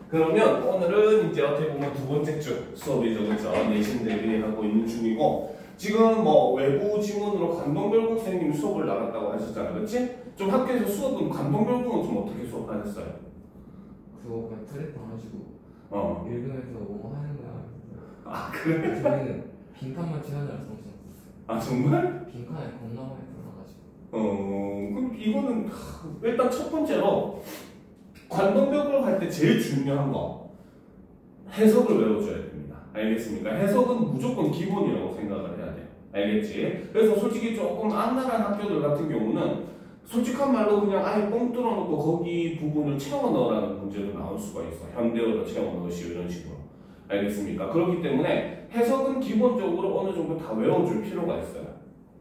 그러면 오늘은 이제 어떻게 보면 두 번째 주 수업이죠, 그렇죠? 내신 대비하고 있는 중이고 지금 뭐 외부 지문으로 관동별곡 선생님 수업을 나갔다고 하셨잖아요, 그렇지? 좀 학교에서 수업은 관동별곡은 좀 어떻게 수업하셨어요? 그거 그냥 트랙 봐가지고 읽으면서 뭐 하는 거야. 아 그래? 저희는 빈칸만 칠하느라 정신 없었어요. 아 정말? 빈칸에 겁나 많이 들어가가지고. 그럼 이거는 일단 첫 번째로 관동별곡을 할 때 제일 중요한 거 해석을 외워줘야 됩니다. 알겠습니까? 해석은 무조건 기본이라고 생각을 해야 돼요. 알겠지? 그래서 솔직히 조금 악랄한 학교들 같은 경우는 솔직한 말로 그냥 아예 뻥 뚫어놓고 거기 부분을 채워 넣으라는 문제도 나올 수가 있어. 현대어로 채워 넣으시오 이런 식으로. 알겠습니까? 그렇기 때문에 해석은 기본적으로 어느 정도 다 외워줄 필요가 있어요.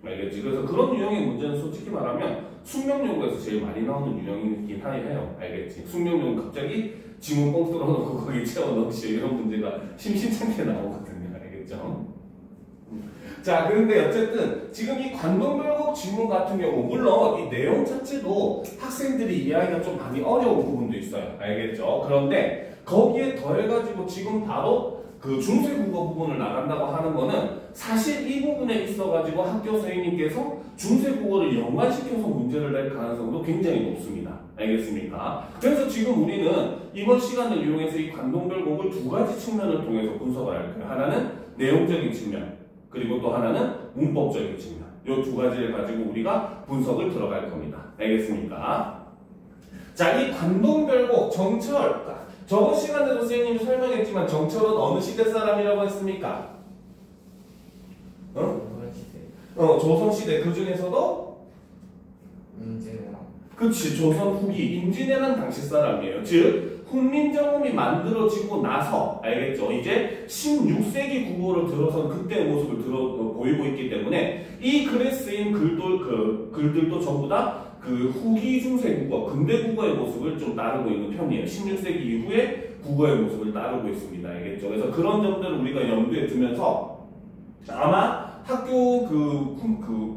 알겠지? 그래서 그런 유형의 문제는 솔직히 말하면 숙명여고에서 제일 많이 나오는 유형이긴 해요. 알겠지? 숙명여고는 갑자기 지문 뻥 뚫어놓고 거기 채워 넣으시오 이런 문제가 심심찮게 나오거든요. 알겠죠? 자, 그런데 어쨌든 지금 이 관동별곡 지문 같은 경우 물론 이 내용 자체도 학생들이 이해하기가 좀 많이 어려운 부분도 있어요. 알겠죠? 그런데 거기에 더해가지고 지금 바로 그 중세국어 부분을 나간다고 하는 거는 사실 이 부분에 있어가지고 학교 선생님께서 중세국어를 연관시켜서 문제를 낼 가능성도 굉장히 높습니다. 알겠습니까? 그래서 지금 우리는 이번 시간을 이용해서 이 관동별곡을 두 가지 측면을 통해서 분석을 할 거예요. 하나는 내용적인 측면, 그리고 또 하나는 문법적인 측면. 이 두 가지를 가지고 우리가 분석을 들어갈 겁니다. 알겠습니까? 자, 이 관동별곡, 정철. 저번 시간에도 선생님이 설명했지만 정철은 어느 시대 사람이라고 했습니까? 조선시대. 그 중에서도? 임진왜란. 그치, 조선 후기. 임진왜란 당시 사람이에요. 즉, 훈민정음이 만들어지고 나서, 알겠죠? 이제 16세기 국어를 들어선 그때의 모습을 보이고 있기 때문에 이 글에 쓰인 글들도 전부 다 그 후기 중세 국어, 근대 국어의 모습을 좀 따르고 있는 편이에요. 16세기 이후의 국어의 모습을 따르고 있습니다. 알겠죠? 그래서 그런 점들을 우리가 염두에 두면서 아마 학교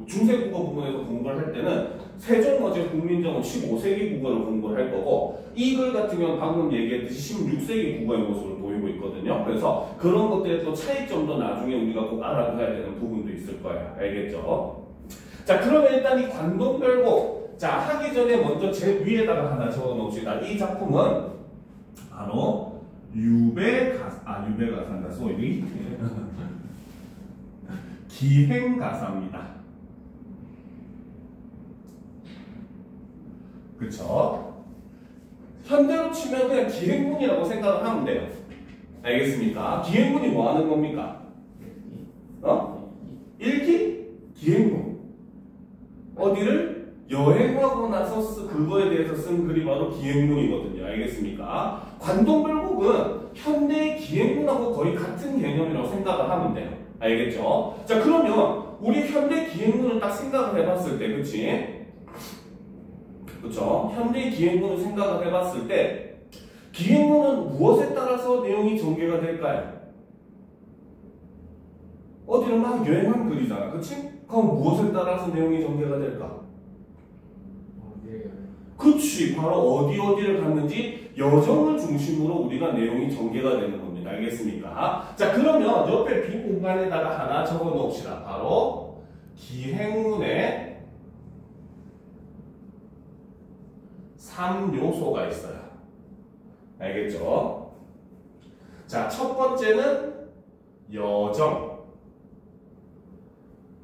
중세 국어 부분에서 공부를 할 때는 세종어제 훈민정음 15세기 국어를 공부를 할 거고 이 글 같은 경우는 방금 얘기했듯이 16세기 국어의 모습을 보이고 있거든요. 그래서 그런 것들의 또 차이점도 나중에 우리가 꼭 알아둬야 되는 부분도 있을 거예요. 알겠죠? 자, 그러면 일단 이 관동별곡 자, 하기 전에 먼저 제 위에다가 하나 적어 놓읍시다. 이 작품은 바로 유배가사입니다. 소위 기행가사입니다. 그쵸? 현대로 치면 그냥 기행문이라고 생각을 하면 돼요. 알겠습니까? 기행문이 뭐 하는 겁니까? 일기? 기행문. 어디를? 여행하고 나서 그거에 대해서 쓴 글이 바로 기행문이거든요. 알겠습니까? 관동별곡은 현대의 기행문하고 거의 같은 개념이라고 생각을 하면 돼요. 알겠죠? 자, 그러면 우리 현대 기행문을 딱 생각을 해봤을 때, 그치? 그쵸? 현대 기행문을 생각을 해봤을 때 기행문은 무엇에 따라서 내용이 전개가 될까요? 어디를 막 여행한 글이잖아. 그치? 그럼 무엇에 따라서 내용이 전개가 될까? 그치, 바로 어디를 갔는지 여정을 중심으로 우리가 내용이 전개가 되는 겁니다. 알겠습니까? 자, 그러면 옆에 빈 공간에다가 하나 적어 놓읍시다. 바로 기행문의 3요소가 있어요. 알겠죠? 자, 첫 번째는 여정.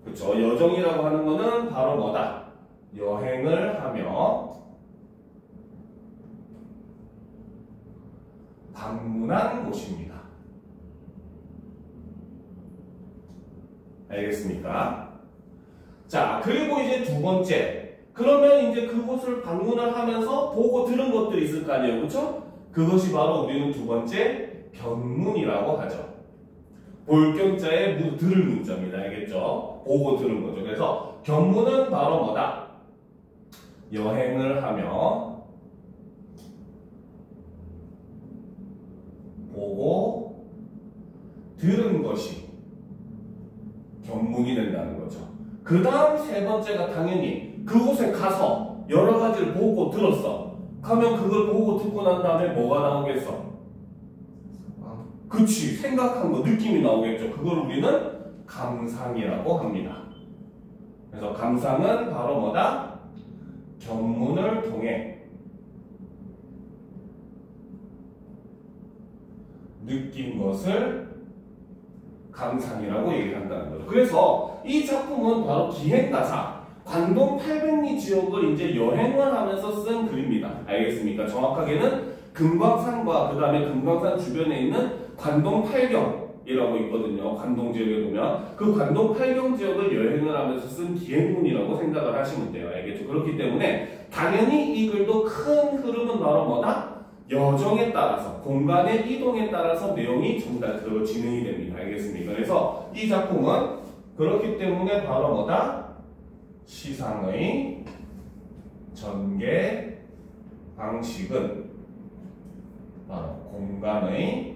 그쵸? 여정이라고 하는 거는 바로 뭐다? 여행을 하며 방문한 곳입니다. 알겠습니까? 자, 그리고 이제 두 번째. 그러면 이제 그곳을 방문을 하면서 보고 들은 것들이 있을 거 아니에요. 그렇죠? 그것이 바로 우리는 두 번째 견문이라고 하죠. 볼경자에 들을 문자입니다. 알겠죠? 보고 들은 거죠. 그래서 견문은 바로 뭐다? 여행을 하며 보고 들은 것이 견문이 된다는 거죠. 그 다음 세 번째가 당연히 그곳에 가서 여러 가지를 보고 들었어. 그러면 그걸 보고 듣고 난 다음에 뭐가 나오겠어? 그치, 생각한 거, 느낌이 나오겠죠. 그걸 우리는 감상이라고 합니다. 그래서 감상은 바로 뭐다? 견문을 통해 느낀 것을 감상이라고 얘기한다는 거죠. 그래서 이 작품은 바로 기행가사 관동 800리 지역을 이제 여행을 하면서 쓴 글입니다. 알겠습니까? 정확하게는 금광산과 그 다음에 금광산 주변에 있는 관동 8경이라고 있거든요. 관동 지역에 보면 그 관동 8경 지역을 여행을 하면서 쓴 기행문이라고 생각을 하시면 돼요. 알겠죠? 그렇기 때문에 당연히 이 글도 큰 흐름은 바로 뭐다? 여정에 따라서, 공간의 이동에 따라서 내용이 전부 다 진행이 됩니다. 알겠습니까? 그래서 이 작품은 그렇기 때문에 바로 뭐다? 시상의 전개 방식은 바로 공간의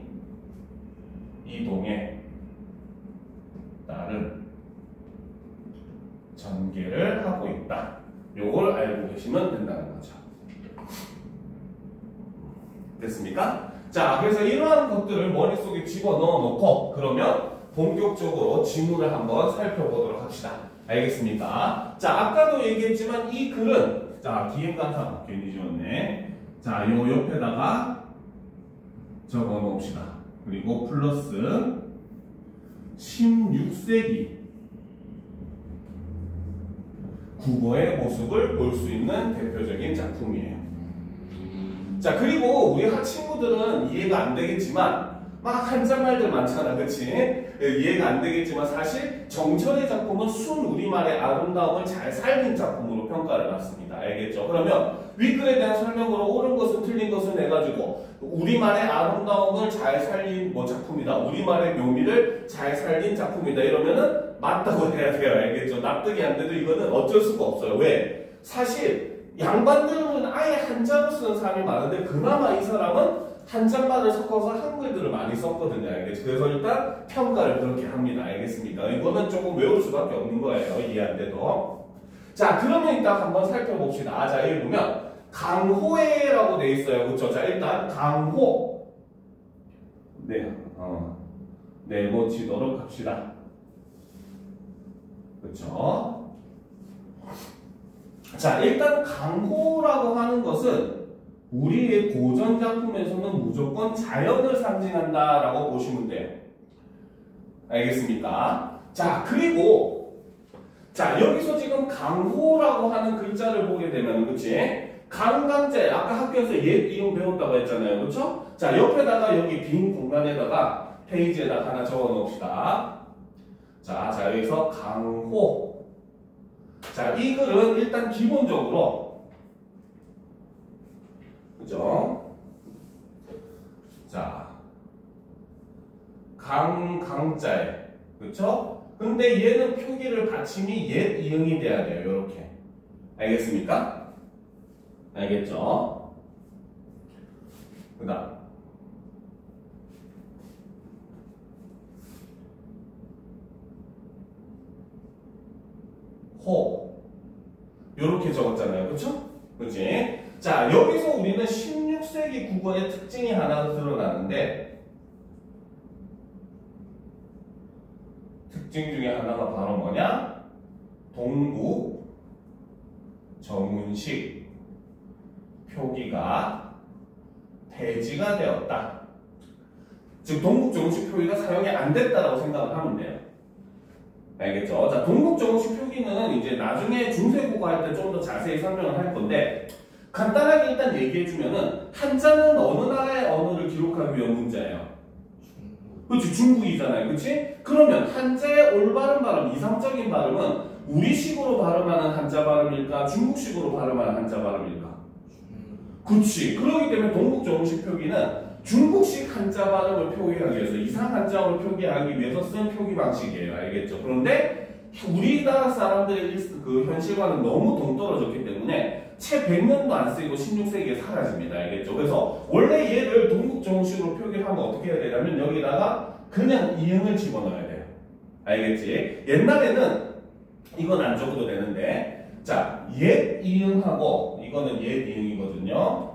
이동에 따른 전개를 하고 있다. 요걸 알고 계시면 된다는 거죠. 됐습니까? 자, 그래서 이러한 것들을 머릿속에 집어넣어 놓고 그러면 본격적으로 지문을 한번 살펴보도록 합시다. 알겠습니까? 자, 아까도 얘기했지만 이 글은 자, 기행간사 괜히 지웠네. 자, 요 옆에다가 적어 놓읍시다. 그리고 플러스 16세기 국어의 모습을 볼 수 있는 대표적인 작품이에요. 자, 그리고 우리 친구들은 이해가 안 되겠지만 막 한자말들 많잖아, 그치? 이해가 안 되겠지만 사실 정철의 작품은 순 우리말의 아름다움을 잘 살린 작품으로 평가를 받습니다. 알겠죠? 그러면 윗글에 대한 설명으로 옳은 것은 틀린 것은 해가지고 우리말의 아름다움을 잘 살린 작품이다. 우리말의 묘미를 잘 살린 작품이다. 이러면은 맞다고 해야 돼요. 알겠죠? 납득이 안 돼도 이거는 어쩔 수가 없어요. 왜? 사실 양반들은 아예 한자로 쓰는 사람이 많은데 그나마 이 사람은 한자말을 섞어서 한글들을 많이 썼거든요. 알겠죠? 그래서 일단 평가를 그렇게 합니다. 알겠습니까? 이거는 조금 외울 수밖에 없는 거예요. 이해 안 돼도. 자, 그러면 일단 한번 살펴봅시다. 자, 여기 보면 강호회라고 돼 있어요. 그렇죠? 자, 일단 강호. 네모치도록 합시다. 그렇죠? 자, 일단 강호라고 하는 것은 우리의 고전 작품에서는 무조건 자연을 상징한다라고 보시면 돼요. 알겠습니까? 자, 그리고 자, 여기서 지금 강호라고 하는 글자를 보게 되면, 그치? 강강제, 아까 학교에서 옛 이용 배웠다고 했잖아요. 그렇죠? 자, 옆에다가 여기 빈 공간에다가 페이지에다 하나 적어 놓읍시다. 자, 여기서 강호. 자, 이 글은 일단 기본적으로, 그죠? 자, 강자에, 그쵸? 근데 얘는 표기를 받침이 옛 이응이 돼야 돼요. 요렇게. 알겠습니까? 알겠죠? 그 다음. 호. 요렇게 적었잖아요. 그쵸? 그치? 자, 여기서 우리는 16세기 국어의 특징이 하나 드러나는데, 특징 중에 하나가 바로 뭐냐? 동국 정운식 표기가 폐지가 되었다. 즉 동국 정운식 표기가 사용이 안 됐다라고 생각을 하면 돼요. 알겠죠? 자, 동국 정운식 표기는 이제 나중에 중세국어 할 때 좀 더 자세히 설명을 할 건데, 간단하게 일단 얘기해주면은 한자는 어느 나라의 언어를 기록하기 위한 문자예요? 그렇지, 중국이잖아요. 그렇지? 그러면 한자의 올바른 발음, 이상적인 발음은 우리식으로 발음하는 한자 발음일까? 중국식으로 발음하는 한자 발음일까? 그렇지. 그렇기 때문에 동국 정운식 표기는 중국식 한자 발음을 표기하기 위해서, 이상 한자어를 표기하기 위해서 쓴 표기 방식이에요. 알겠죠? 그런데 우리나라 사람들의 그 현실과는 너무 동떨어졌기 때문에 채 100년도 안 쓰이고 16세기에 사라집니다. 알겠죠? 그래서 원래 얘를 동국 정식으로 표기하면 어떻게 해야 되냐면 여기다가 그냥 이응을 집어넣어야 돼요. 알겠지? 옛날에는 이건 안 적어도 되는데, 자, 옛 이응하고 이거는 옛 이응이거든요.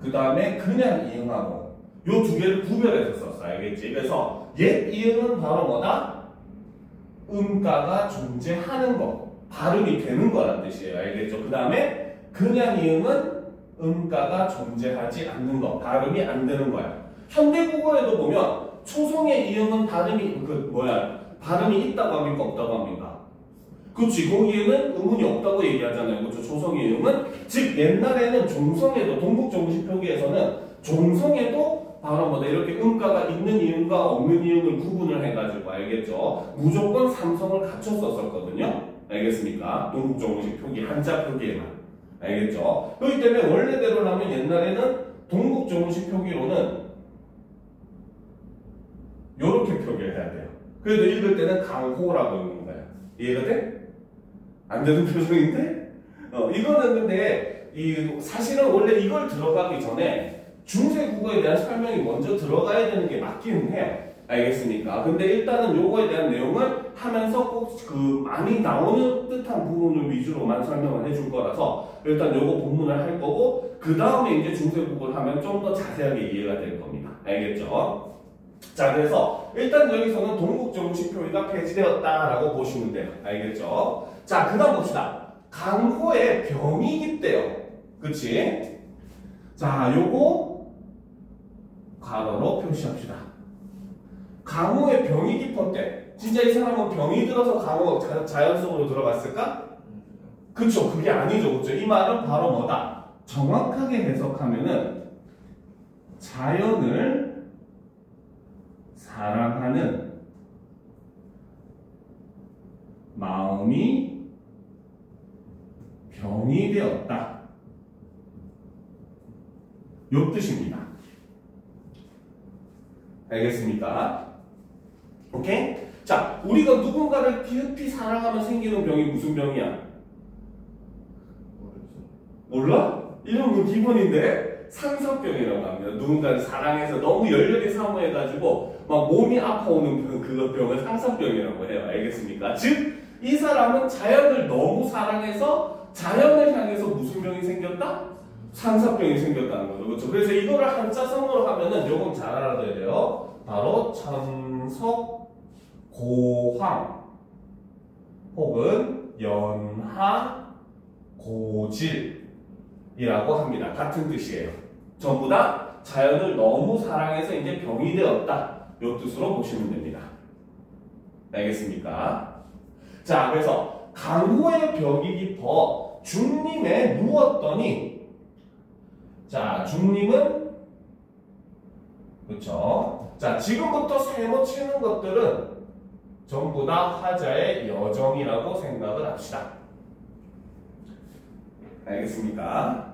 그 다음에 그냥 이응하고 요 두 개를 구별해서 썼어. 알겠지? 그래서 옛 이응은 바로 뭐다? 음가가 존재하는 거. 발음이 되는 거란 뜻이에요. 알겠죠? 그 다음에 그냥 이응은 음가가 존재하지 않는 거. 발음이 안 되는 거야. 현대국어에도 보면 초성의 이응은 발음이 있다고 합니까? 없다고 합니까? 그치, 거기에는 의문이 없다고 얘기하잖아요. 그쵸, 초성의 이응은. 즉, 옛날에는 종성에도, 동북정식 표기에서는 종성에도 바로 뭐다, 이렇게 음가가 있는 이응과 없는 이응을 구분을 해가지고, 알겠죠? 무조건 삼성을 갖췄었거든요. 알겠습니까? 동북정식 표기, 한자 표기에만. 알겠죠? 그렇기 때문에 원래대로라면 옛날에는 동북정식 표기로는 요렇게 표기를 해야 돼요. 그래도 읽을 때는 강호라고 읽는 거예요. 이해가 돼? 안 되는 표정인데? 이거는 근데 사실은 원래 이걸 들어가기 전에 중세국어에 대한 설명이 먼저 들어가야 되는 게 맞기는 해요. 알겠습니까? 근데 일단은 요거에 대한 내용을 하면서 꼭 많이 나오는 듯한 부분을 위주로만 설명을 해줄 거라서 일단 요거 본문을 할 거고 그 다음에 이제 중세국어를 하면 좀 더 자세하게 이해가 될 겁니다. 알겠죠? 자, 그래서 일단 여기서는 동북정식 표기가 폐지되었다라고 보시면 돼요. 알겠죠? 자, 그 다음 봅시다. 강호의 병이 깊대요. 그치? 자, 요거 괄호로 표시합시다. 강호의 병이 깊었대. 진짜 이 사람은 병이 들어서 강호 자연 속으로 들어갔을까? 그쵸, 그게 아니죠. 그쵸? 이 말은 바로 뭐다? 정확하게 해석하면은 자연을 사랑하는 마음이 병이 되었다. 요 뜻입니다. 알겠습니까? 오케이? 자, 우리가 누군가를 깊이 사랑하면 생기는 병이 무슨 병이야? 몰라? 이런 건 기본인데 상사병이라고 합니다. 누군가를 사랑해서 너무 열렬히 사모해가지고 막 몸이 아파오는 그 병을 상사병이라고 해요. 알겠습니까? 즉, 이 사람은 자연을 너무 사랑해서 자연을 향해서 무슨 병이 생겼다? 상사병이 생겼다는 거죠. 그렇죠? 그래서 이거를 한자성어로 하면은 요건 잘 알아둬야 돼요. 바로 천석, 고황 혹은 연하, 고질이라고 합니다. 같은 뜻이에요. 전부 다 자연을 너무 사랑해서 이제 병이 되었다. 요 뜻으로 보시면 됩니다. 알겠습니까? 자, 그래서 강호의 벽이 깊어 중림에 누웠더니 자, 중림은 그렇죠. 자, 지금부터 세모 치는 것들은 전부 다 화자의 여정이라고 생각을 합시다. 알겠습니까?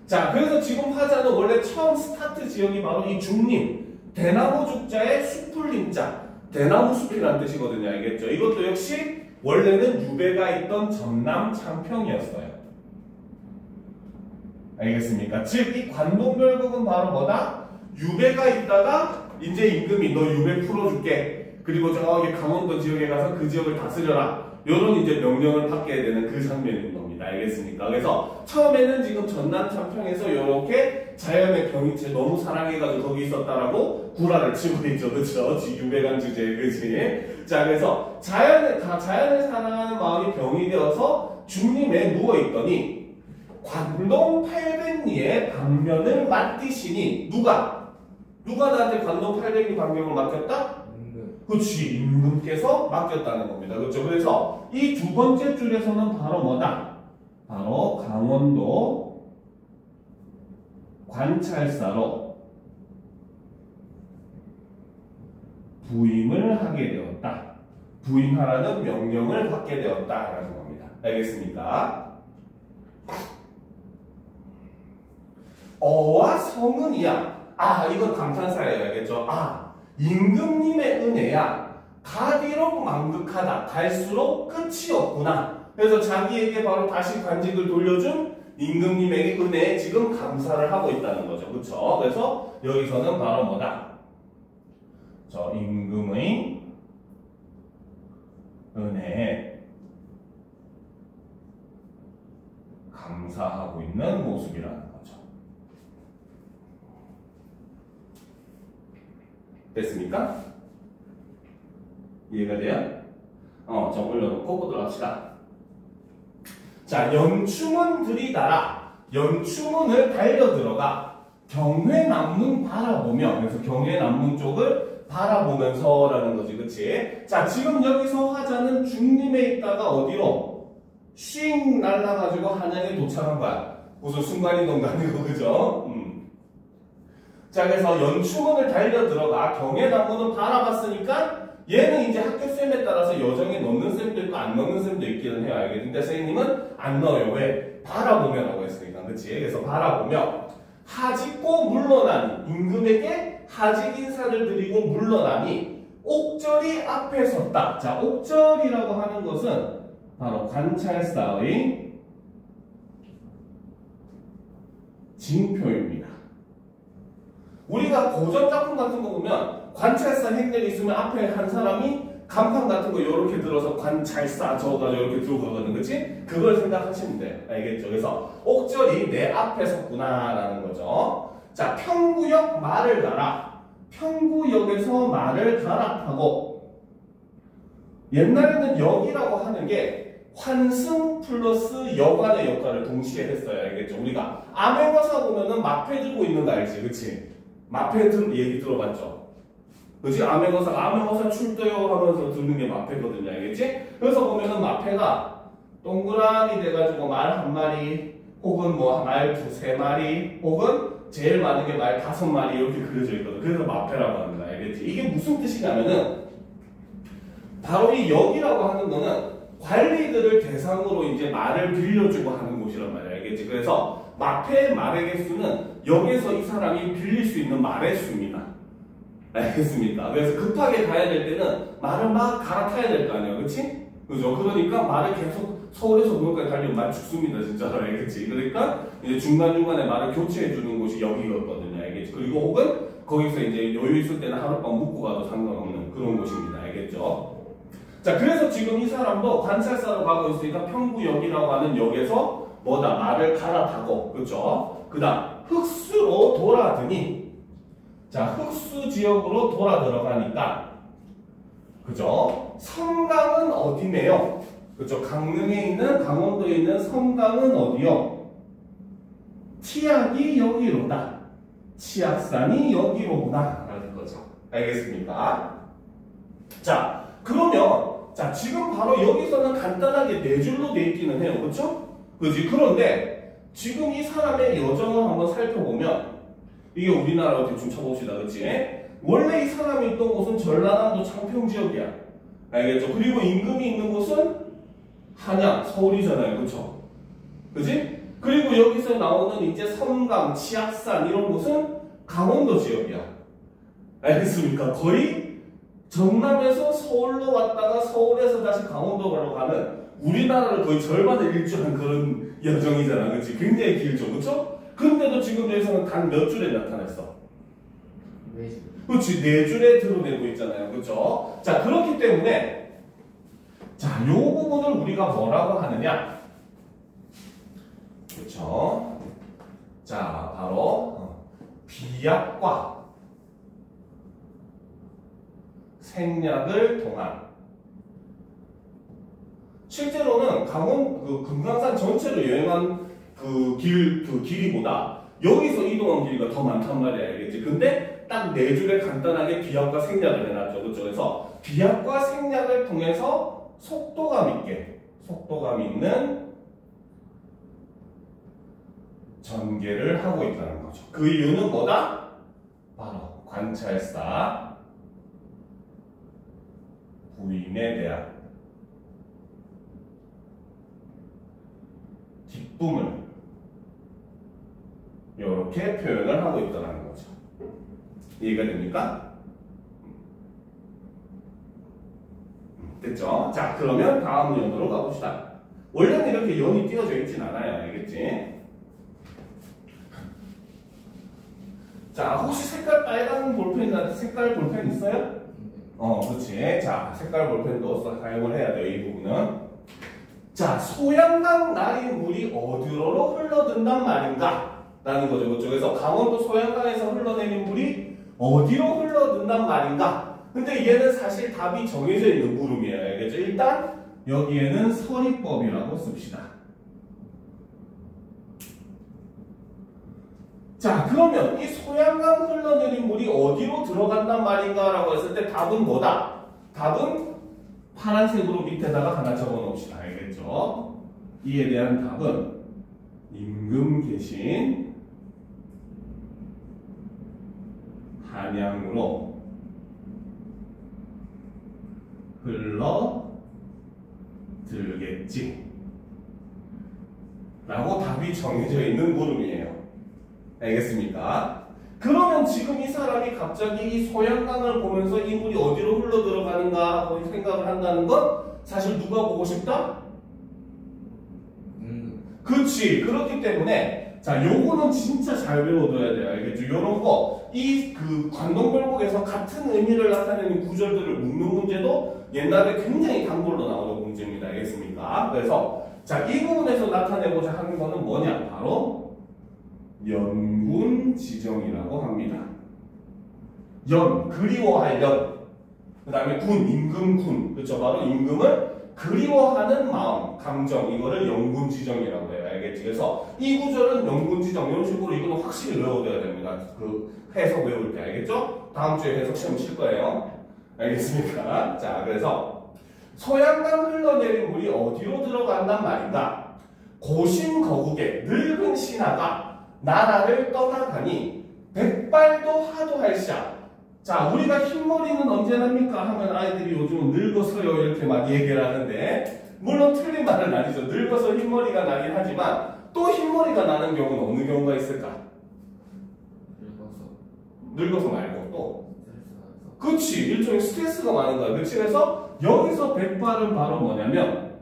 자, 그래서 지금 화자는 원래 처음 스타트 지역이 바로 이 중림, 대나무 죽자의 숲풀림자, 대나무 숲이라는 뜻이거든요. 알겠죠? 이것도 역시 원래는 유배가 있던 전남 창평이었어요. 알겠습니까? 즉, 이 관동별곡은 바로 뭐다? 유배가 있다가 이제 임금이 너 유배 풀어줄게. 그리고 저기 강원도 지역에 가서 그 지역을 다스려라. 요런 이제 명령을 받게 되는 그 장면인 겁니다. 알겠습니까? 그래서 처음에는 지금 전남 창평에서 요렇게 자연의 병이체 너무 사랑해가지고 거기 있었다라고 구라를 치고 있죠. 그쵸? 유배관 주제, 그치? 자, 그래서 자연을 사랑하는 마음이 병이 되어서 중림에 누워있더니 관동 800리의 방면을 맡기시니 누가 나한테 관동 800리 방면을 맡겼다? 그렇지, 임금께서 맡겼다는 겁니다. 그렇죠? 그래서 이 두 번째 줄에서는 바로 뭐다? 바로 강원도 관찰사로 부임을 하게 되었다. 부임하라는 명령을 받게 되었다라는 겁니다. 알겠습니까? 어와 성은이야. 아, 이건 감탄사예요. 알겠죠? 아, 임금님의 은혜야. 가디록 만극하다. 갈수록 끝이 없구나. 그래서 자기에게 바로 다시 관직을 돌려준 임금님에게 은혜에 지금 감사를 하고 있다는 거죠. 그쵸? 그래서 여기서는 바로 뭐다? 저 임금의 은혜에 감사하고 있는 모습이라는 거죠. 됐습니까? 이해가 돼요? 좀 올려놓고 보도록 합시다. 자, 연충은 들이달아. 연충은을 달려 들어가. 경회남문 바라보며. 그래서 경회남문 쪽을 바라보면서라는 거지, 그치? 자, 지금 여기서 화자는 중림에 있다가 어디로? 씩 날라가지고 한양에 도착한 거야. 무슨 순간이동도 아니고, 그죠? 자, 그래서 연충원을 달려 들어가 경혜나무는 바라봤으니까 얘는 이제 학교쌤에 따라서 여정에 넣는 쌤도 있고 안 넣는 쌤도 있기는 해요. 알겠는데 선생님은 안 넣어요. 왜? 바라보며라고 했으니까. 그치? 그래서 바라보며 하직고 물러나니 임금에게 하직 인사를 드리고 물러나니 옥절이 앞에 섰다. 자, 옥절이라고 하는 것은 바로 관찰사의 징표입니다. 우리가 고전 작품 같은 거 보면 관찰사 행렬이 있으면 앞에 한 사람이 간판 같은 거 이렇게 들어서 관찰사 적어가지고 이렇게 들고 가거든, 그치? 그걸 생각하시면 돼. 알겠죠? 그래서 옥절이 내 앞에 섰구나 라는 거죠. 자, 평구역 말을 갈아. 평구역에서 말을 갈아타고 옛날에는 역이라고 하는 게 환승 플러스 여관의 역할을 동시에 했어요. 알겠죠? 우리가 암행어사 보면은 마패 들고 있는 거 알지? 그치? 마패 얘기 들어봤죠? 그치? 암행어사 출도요 하면서 듣는 게 마패거든요. 알겠지? 그래서 보면은 마패가 동그라미 돼가지고 말 한 마리, 혹은 뭐 말 두세 마리, 혹은 제일 많은 게 말 5마리 이렇게 그려져 있거든. 그래서 마패라고 합니다. 알겠지? 이게 무슨 뜻이냐면은 바로 이 역이라고 하는 거는 관리들을 대상으로 이제 말을 빌려주고 하는 곳이란 말이야. 알겠지? 그래서 마패의 말의 개수는 역에서 이 사람이 빌릴 수 있는 말의 수입니다. 알겠습니까? 그래서 급하게 가야 될 때는 말을 막 갈아타야 될 거 아니야. 그치? 그죠? 그러니까 말을 계속 서울에서 그것까지 달리면 말 죽습니다. 진짜로. 알겠지? 그러니까 이제 중간중간에 말을 교체해 주는 곳이 여기였거든요. 알겠지? 그리고 혹은 거기서 이제 여유 있을 때는 하룻밤 묵고 가도 상관없는 그런 곳입니다. 알겠죠? 자, 그래서 지금 이 사람도 관찰사로 가고 있으니까 평구역이라고 하는 역에서 뭐다? 말을 갈아타고, 그죠? 그 다음, 흑수로 돌아드니, 자, 흑수 지역으로 돌아 들어가니까, 그죠? 섬강은 어디네요? 그죠? 강릉에 있는, 강원도에 있는 섬강은 어디요? 치악이 여기로다. 치악산이 여기로구나. 라는 거죠. 알겠습니까? 자, 그러면, 자, 지금 바로 여기서는 간단하게 4줄로 돼 있기는 해요. 그렇죠? 그지? 그런데 지금 이 사람의 여정을 한번 살펴보면 이게 우리나라로 대충 쳐봅시다. 그치? 원래 이 사람이 있던 곳은 전라남도 창평 지역이야. 알겠죠? 그리고 임금이 있는 곳은 한양, 서울이잖아요. 그쵸? 그지? 그리고 여기서 나오는 이제 섬강, 치악산 이런 곳은 강원도 지역이야. 알겠습니까? 거의 전남에서 서울로 왔다가 서울에서 다시 강원도로 가는 우리나라를 거의 절반을 일주한 그런 여정이잖아. 그치? 굉장히 길죠. 그쵸? 근데도 지금 여기서는 단 몇 줄에 나타냈어? 4줄. 그렇지. 4줄에 드러내고 있잖아요. 그쵸? 자, 그렇기 때문에 자, 요 부분을 우리가 뭐라고 하느냐? 그쵸? 자, 바로 비약과 생략을 통한 실제로는 금강산 전체를 여행한 길이보다 여기서 이동한 길이가 더 많단 말이야. 알겠지? 근데 딱 4줄에 간단하게 비약과 생략을 해놨죠. 그쵸? 그래서 비약과 생략을 통해서 속도감 있는 전개를 하고 있다는 거죠. 그 이유는 뭐다? 바로 관찰사 부인에 대한 기쁨을 이렇게 표현을 하고 있다는 거죠. 이해가 됩니까? 됐죠? 자, 그러면 다음 연으로 가봅시다. 원래는 이렇게 연이 띄어져 있진 않아요. 알겠지? 자, 혹시 색깔 빨간 볼펜, 색깔 볼펜 있어요? 그렇지. 자, 색깔 볼펜도 사용을 해야 돼요. 이 부분은. 자, 소양강 나리 물이 어디로 흘러든단 말인가? 라는 거죠. 그렇죠? 그래서 강원도 소양강에서 흘러내린 물이 어디로 흘러든단 말인가? 근데 얘는 사실 답이 정해져 있는 물음이에요. 알겠죠? 일단 여기에는 서리법이라고 씁시다. 자, 그러면 이 소양강 흘러내린 물이 어디로 들어간단 말인가? 라고 했을 때 답은 뭐다? 답은 파란색으로 밑에다가 하나 적어 놓읍시다. 알겠죠? 이에 대한 답은 임금 계신 한양으로 흘러들겠지 라고 답이 정해져 있는 물음이에요. 알겠습니까? 그러면 지금 이 사람이 갑자기 이 소양강을 보면서 이 물이 어디로 흘러 들어가는가 하고 생각을 한다는 건 사실 누가 보고 싶다? 그렇지. 그렇기 때문에 자, 요거는 진짜 잘 외워둬야 돼요. 알겠죠? 요런 거, 이 관동별곡에서 같은 의미를 나타내는 구절들을 묶는 문제도 옛날에 굉장히 단골로 나오는 문제입니다. 알겠습니까? 그래서 자, 이 부분에서 나타내고자 하는 거는 뭐냐? 바로 연군 지정이라고 합니다. 연, 그리워할 연. 그 다음에 군, 임금군. 그렇죠? 바로 임금을 그리워하는 마음, 감정, 이거를 연군지정이라고 해요. 알겠지? 그래서 이 구절은 연군지정, 이런 식으로 이거는 확실히 외워둬야 됩니다. 그 해석 외울 때, 알겠죠? 다음 주에 해석 시험 칠 거예요. 알겠습니까? 자, 그래서 소양강 흘러내린 물이 어디로 들어간단 말인가? 고심거국의 늙은 신하가 나라를 떠나가니 백발도 하도할 샤. 자, 우리가 흰머리는 언제 납니까? 하면 아이들이 요즘은 늙어서요 이렇게 막 얘기를 하는데, 물론 틀린 말은 아니죠. 늙어서 흰머리가 나긴 하지만 또 흰머리가 나는 경우는 어느 경우가 있을까? 늙어서 말고 또 그치, 일종의 스트레스가 많은 거야. 그치? 그래서 여기서 백발은 바로 뭐냐면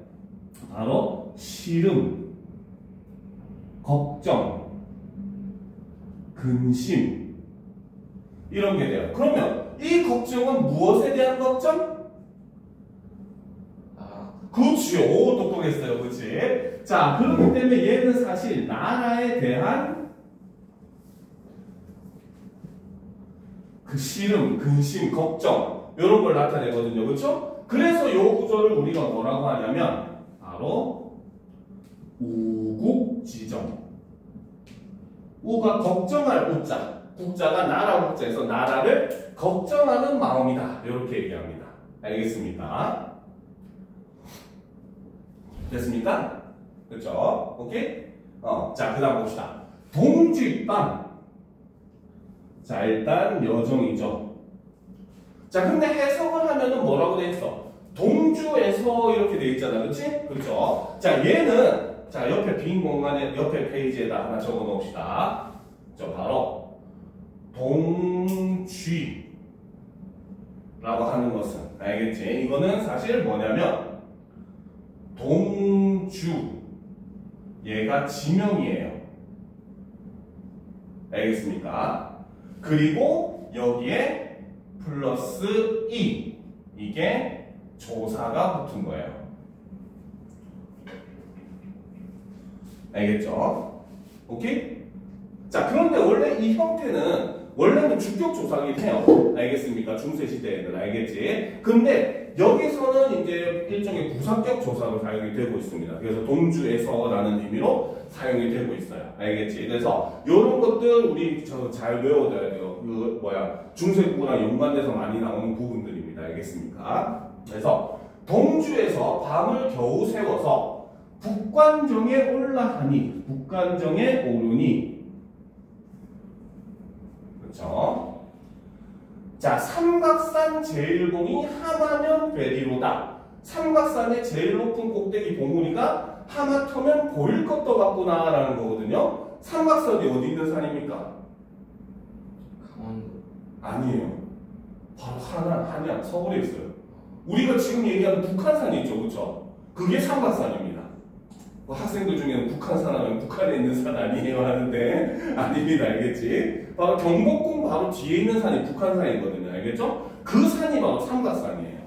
바로 시름, 걱정, 근심 이런 게 돼요. 그러면 이 걱정은 무엇에 대한 걱정? 그렇지. 오, 똑똑했어요. 그렇지. 자, 그렇기 때문에 얘는 사실 나라에 대한 그 시름, 근심, 걱정 이런 걸 나타내거든요. 그렇죠? 그래서 요 구조를 우리가 뭐라고 하냐면 바로 우국지정. 우가 걱정할 우자. 국자가 나라 국자에서 나라를 걱정하는 마음이다. 이렇게 얘기합니다. 알겠습니까? 됐습니까? 그렇죠? 오케이? 자, 그 다음 봅시다. 동집방. 자, 일단 여정이죠. 자, 근데 해석을 하면은 뭐라고 돼 있어? 동주에서 이렇게 돼 있잖아. 그렇지? 그렇죠? 자, 얘는 자, 옆에 빈 공간에 옆에 페이지에다 하나 적어 놓읍시다. 저 바로 동쥐라고 하는 것은 알겠지? 이거는 사실 뭐냐면 동주 얘가 지명이에요. 알겠습니까? 그리고 여기에 플러스 이 이게 조사가 붙은 거예요. 알겠죠? 오케이? 자, 그런데 원래 이 형태는 원래는 주격 조사긴 해요. 알겠습니까? 중세시대에는 알겠지? 근데 여기서는 이제 일종의 부사격 조사로 사용이 되고 있습니다. 그래서 동주에서라는 의미로 사용이 되고 있어요. 알겠지? 그래서 이런 것들 우리 잘 외워둬야 돼요. 그 중세국어랑 연관돼서 많이 나오는 부분들입니다. 알겠습니까? 그래서 동주에서 밤을 겨우 새워서 북관정에 올라하니 북관정에 오르니 그렇죠? 자, 삼각산 제일봉이 하마면 되리로다. 삼각산의 제일 높은 꼭대기 봉우리가 하마터면 보일 것도 같구나 라는 거거든요. 삼각산이 어디 있는 산입니까? 강원도. 아니에요. 바로 한양, 서울에 있어요. 우리가 지금 얘기하는 북한산이 있죠. 그렇죠? 그게 삼각산입니다. 뭐 학생들 중에는 북한산 하면 북한에 있는 산 아니에요 하는데 아닙니다. 알겠지? 바로 경복궁 바로 뒤에 있는 산이 북한산이거든요. 알겠죠? 그 산이 바로 삼각산이에요.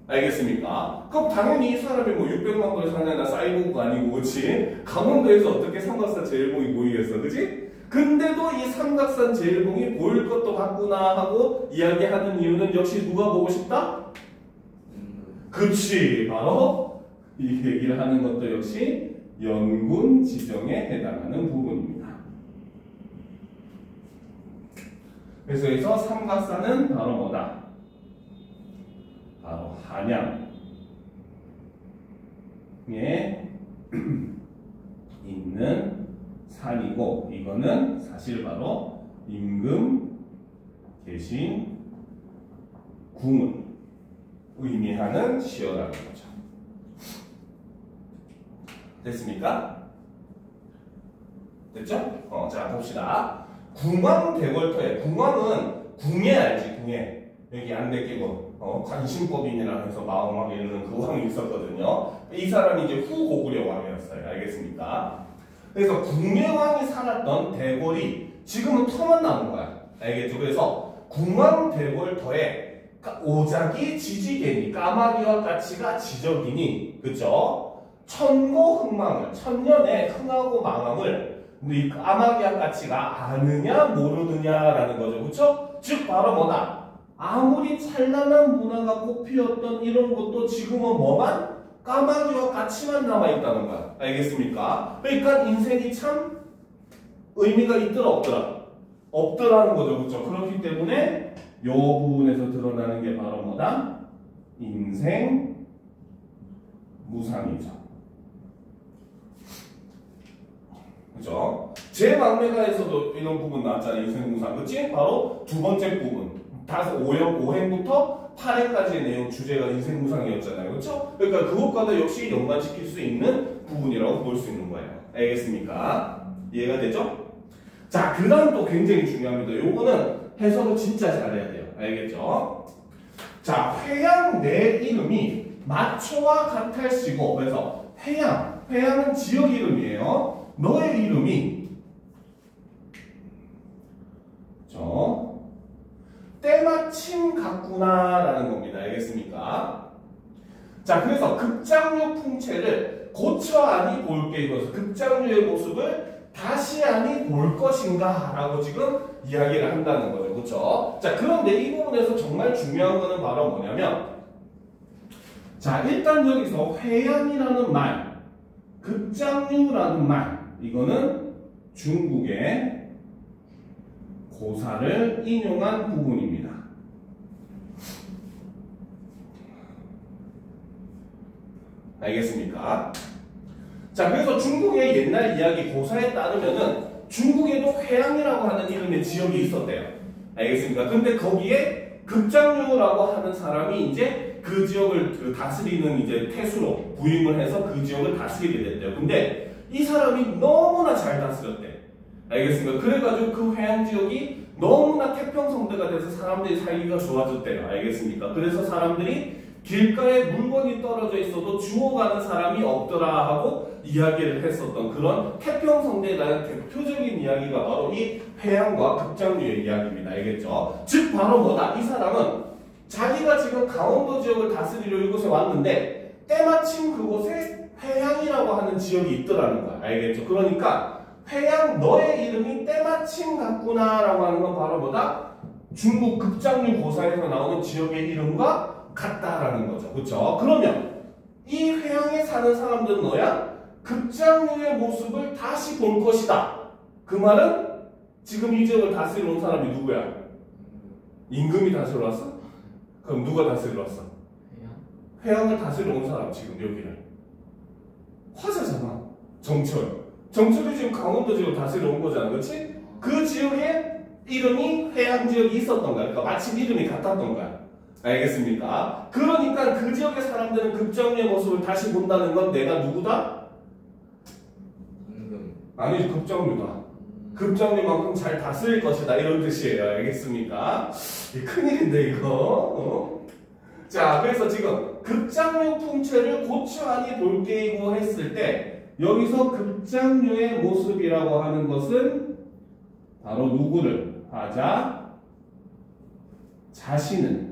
알겠습니까? 그럼 당연히 이 사람이 뭐 600만 불 산에나 쌓이고가 아니고 그렇지? 강원도에서 어떻게 삼각산 제일봉이 보이겠어? 그렇지? 근데도 그래서 이 삼각산 제일봉이 보일 것도 같구나 하고 이야기하는 이유는 역시 누가 보고 싶다? 그치, 바로 이 얘기를 하는 것도 역시 연군 지정에 해당하는 부분입니다. 그래서 여기서 삼각산은 바로 뭐다? 바로 한양에 있는 산이고, 이거는 사실 바로 임금 계신 궁을 의미하는 시어라는 거죠. 됐습니까? 됐죠? 자, 봅시다. 궁왕대궐터에, 궁왕은 궁예 알지? 궁예. 여기 안대 끼고 관심법인이라 해서 마음하게 이르는 그 왕이 있었거든요. 이 사람이 이제 후고구려 왕이었어요. 알겠습니까? 그래서 궁예왕이 살았던 대궐이 지금은 터만 남은 거야. 알겠죠? 그래서 궁왕대궐터에 오작이 지지개니, 까마귀와 까치가 지적이니, 그쵸? 천고흥망을, 천년의 흥하고 망함을 이 까마귀와 까치가 아느냐 모르느냐라는 거죠. 그쵸? 즉 바로 뭐다? 아무리 찬란한 문화가 꽃피었던 이런 것도 지금은 뭐만? 까마귀와 까치만 남아있다는 거야. 알겠습니까? 그러니까 인생이 참 의미가 있더라 없더라? 없더라는 거죠. 그렇죠? 그렇기 때문에 이 부분에서 드러나는 게 바로 뭐다? 인생 무상이죠. 그죠? 제 막내가에서도 이런 부분 나왔잖아요. 인생 무상. 그치? 바로 두 번째 부분. 5행부터 8행까지의 내용 주제가 인생 무상이었잖아요. 그렇죠? 그러니까 그것과도 역시 연관시킬 수 있는 부분이라고 볼 수 있는 거예요. 알겠습니까? 이해가 되죠? 자, 그 다음 또 굉장히 중요합니다. 요거는 해석을 진짜 잘해야 돼요. 알겠죠? 자, 회양 내 이름이 마초와 같을시고, 그래서 회양은 지역 이름이에요. 너의 이름이 때마침 같구나라는 겁니다. 알겠습니까? 자, 그래서 급장류 풍채를 고쳐 아니 볼게 이것을 급장류의 모습을 다시 아니 볼 것인가 라고 지금 이야기를 한다는 거죠. 그렇죠? 자, 그런데 이 부분에서 정말 중요한 거는 바로 뭐냐면, 자, 일단 여기서 회양이라는 말, 급장류라는 말, 이거는 중국의 고사를 인용한 부분입니다. 알겠습니까? 자, 그래서 중국의 옛날 이야기 고사에 따르면은 중국에도 회양이라고 하는 이름의 지역이 있었대요. 알겠습니까? 근데 거기에 급장류라고 하는 사람이 이제 그 지역을 다스리는 이제 태수로 부임을 해서 그 지역을 다스리게 됐대요. 근데 이 사람이 너무나 잘 다스렸대. 알겠습니까? 그래가지고 그 회양 지역이 너무나 태평성대가 돼서 사람들이 살기가 좋아졌대요. 알겠습니까? 그래서 사람들이 길가에 물건이 떨어져 있어도 주워가는 사람이 없더라 하고 이야기를 했었던 그런 태평성대라는 대표적인 이야기가 바로 이 회양과 급장류의 이야기입니다. 알겠죠? 즉 바로 뭐다? 이 사람은 자기가 지금 강원도 지역을 다스리려 이곳에 왔는데 때마침 그곳에 회양이라고 하는 지역이 있더라는 거야. 알겠죠? 그러니까 회양 너의 이름이 때마침 같구나 라고 하는 건 바로 뭐다? 중국 급장류 고사에서 나오는 지역의 이름과 같다라는 거죠. 그렇죠? 그러면 이 회양에 사는 사람들은 뭐야? 급장류의 모습을 다시 볼 것이다. 그 말은 지금 이 지역을 다스리러 온 사람이 누구야? 임금이 다스리러 왔어? 그럼 누가 다스리러 왔어? 회양을 다스리러 온 사람 지금 여기를 화자잖아. 정철이 지금 강원도 지역을 다스리러 온 거잖아. 그렇지? 그 지역에 이름이 회양 지역이 있었던 거야. 그러니까 마침 이름이 같았던 거야. 알겠습니까? 그러니까 그 지역의 사람들은 급장류의 모습을 다시 본다는 건 내가 누구다? 아니, 급장류다. 급장류만큼 잘 다스릴 것이다. 이런 뜻이에요. 알겠습니까? 큰일인데 이거. 자, 그래서 지금 급장류 풍채를 고쳐 아니 볼게이고 했을 때 여기서 급장류의 모습이라고 하는 것은 바로 누구를? 화자, 자신을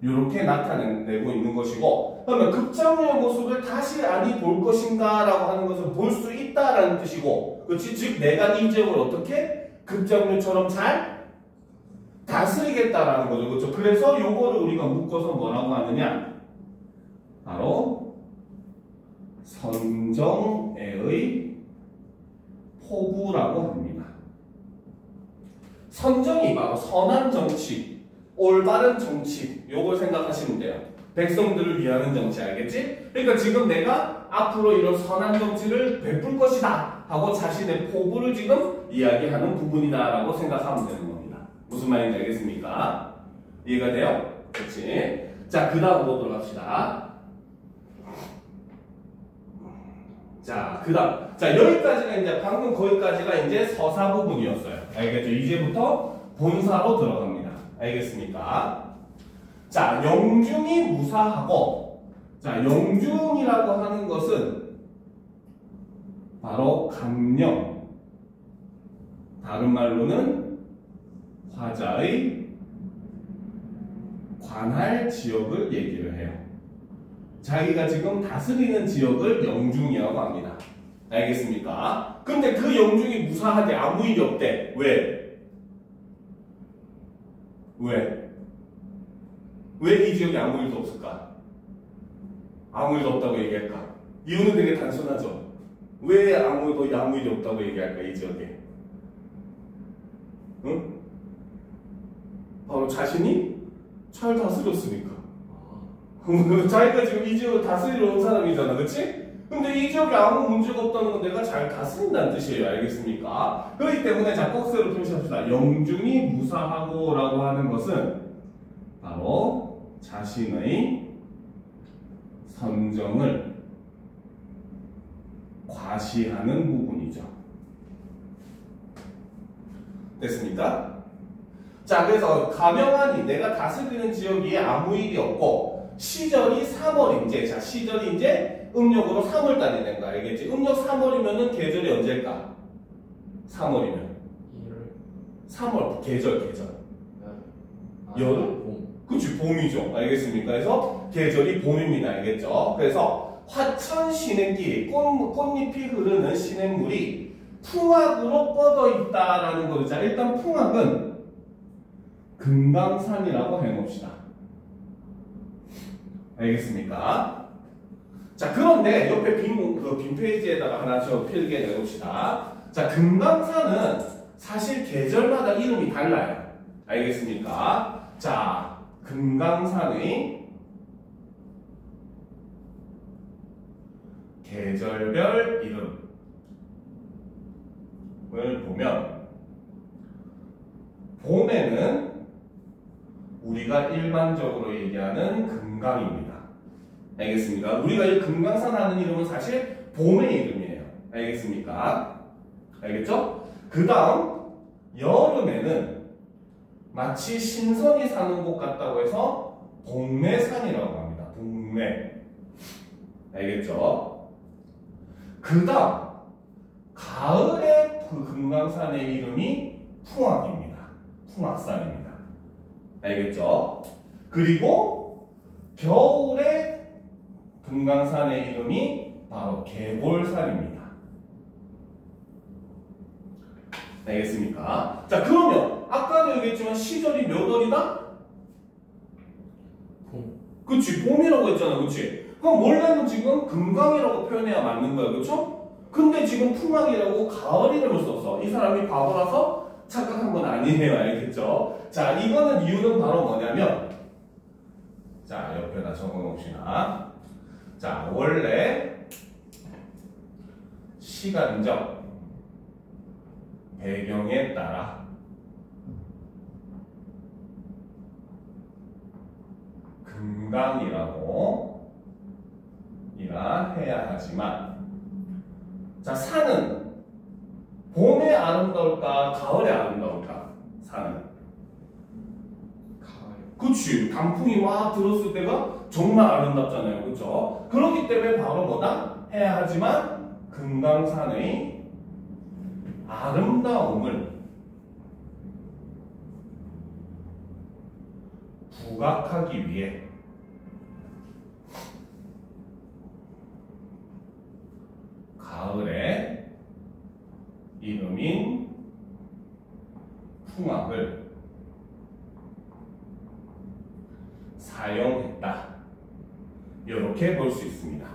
이렇게 나타내고 있는 것이고, 그러면 급장류의 모습을 다시 아니 볼 것인가 라고 하는 것은 볼 수 있다라는 뜻이고, 그렇지? 즉 내가 이 지역을 어떻게 급작류처럼 잘 다스리겠다라는 거죠. 그렇죠? 그래서 요거를 우리가 묶어서 뭐라고 하느냐? 바로 선정애의 포부라고 합니다. 선정이 바로 선한 정치, 올바른 정치, 요걸 생각하시면 돼요. 백성들을 위하는 정치, 알겠지? 그러니까 지금 내가 앞으로 이런 선한 정치를 베풀 것이다 하고 자신의 포부를 지금 이야기하는 부분이다 라고 생각하면 되는 겁니다. 무슨 말인지 알겠습니까? 이해가 돼요? 그렇지? 자, 그 다음으로 들어갑시다. 자, 그 다음. 자, 여기까지가 이제 방금 거기까지가 이제 서사 부분이었어요. 알겠죠? 이제부터 본사로 들어갑니다. 알겠습니까? 자, 영중이 무사하고, 자, 영중이라고 하는 것은 바로 강령, 다른 말로는 화자의 관할 지역을 얘기를 해요. 자기가 지금 다스리는 지역을 영중이라고 합니다. 알겠습니까? 근데 그 영중이 무사하대, 아무 일이 없대. 왜? 왜 이 지역에 아무 일도 없을까? 아무 일도 없다고 얘기할까? 이유는 되게 단순하죠. 왜 아무 일이 없다고 얘기할까, 이 지역에? 응? 바로 자신이 잘 다스렸으니까. 자기가 지금 이 지역을 다스리러 온 사람이잖아, 그치? 근데 이 지역에 아무 문제가 없다는 건 내가 잘 다스린다는 뜻이에요. 알겠습니까? 그렇기 때문에 자, 꺽쇠로 표시합시다. 영중이 무사하고 라고 하는 것은 바로 자신의 선정을 과시하는 부분이죠. 됐습니까? 자, 그래서 가명하니 내가 다스리는 지역에 아무 일이 없고 시절이 3월인제. 자, 시절이 이제 음력으로 3월달이 된 거 알겠지? 음력 3월이면은 계절이 언제일까? 3월이면 3월 계절 여름? 봄. 그치, 봄이죠. 알겠습니까? 그래서 계절이 봄입니다. 알겠죠? 그래서 화천 시냇길이 꽃잎이 흐르는 시냇물이 풍악으로 뻗어 있다라는 거죠. 자, 일단 풍악은 금강산이라고 해놓읍시다. 알겠습니까? 자, 그런데 옆에 빈 페이지에다가 하나 저 필기해 내봅시다. 자, 금강산은 사실 계절마다 이름이 달라요. 알겠습니까? 자, 금강산의 계절별 이름을 보면 봄에는 우리가 일반적으로 얘기하는 금강입니다. 알겠습니까? 우리가 이 금강산 하는 이름은 사실 봄의 이름이에요. 알겠습니까? 알겠죠? 그 다음 여름에는 마치 신선이 사는 곳 같다고 해서 복례산이라고 합니다. 복례. 알겠죠? 그 다음 가을에 그 금강산의 이름이 풍악입니다. 풍악산입니다. 알겠죠? 그리고 겨울에 금강산의 이름이 바로 계골산입니다. 알겠습니까? 자, 그러면 아까도 얘기했지만 시절이 몇 월이다? 봄. 그치, 봄이라고 했잖아, 그치? 그럼 원래는 지금 금강이라고 표현해야 맞는 거야, 그쵸? 근데 지금 풍악이라고 가을 이름을 썼어. 이 사람이 바보라서 착각한 건 아니에요, 알겠죠? 자, 이거는 이유는 바로 뭐냐면, 자, 옆에다 적어 놓읍시다. 자, 원래 시간적 배경에 따라 금강이라고 해야 하지만, 자, 산은 봄에 아름다울까 가을에 아름다울까? 산은 가을. 그치, 단풍이 막 들었을 때가 정말 아름답잖아요, 그쵸? 그렇기 때문에 바로 뭐다? 해야 하지만 금강산의 아름다움을 부각하기 위해 가을에 긴 풍압을 사용했다. 이렇게 볼 수 있습니다.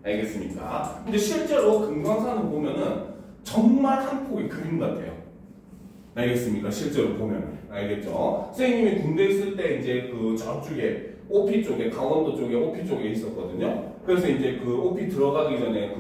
알겠습니까? 근데 실제로 금강산을 보면은 정말 한 폭의 그림 같아요. 알겠습니까? 실제로 보면. 알겠죠? 선생님이 군대 있을 때 이제 그 저쪽에 오피 쪽에, 강원도 쪽에 오피 쪽에 있었거든요. 그래서 이제 그 오피 들어가기 전에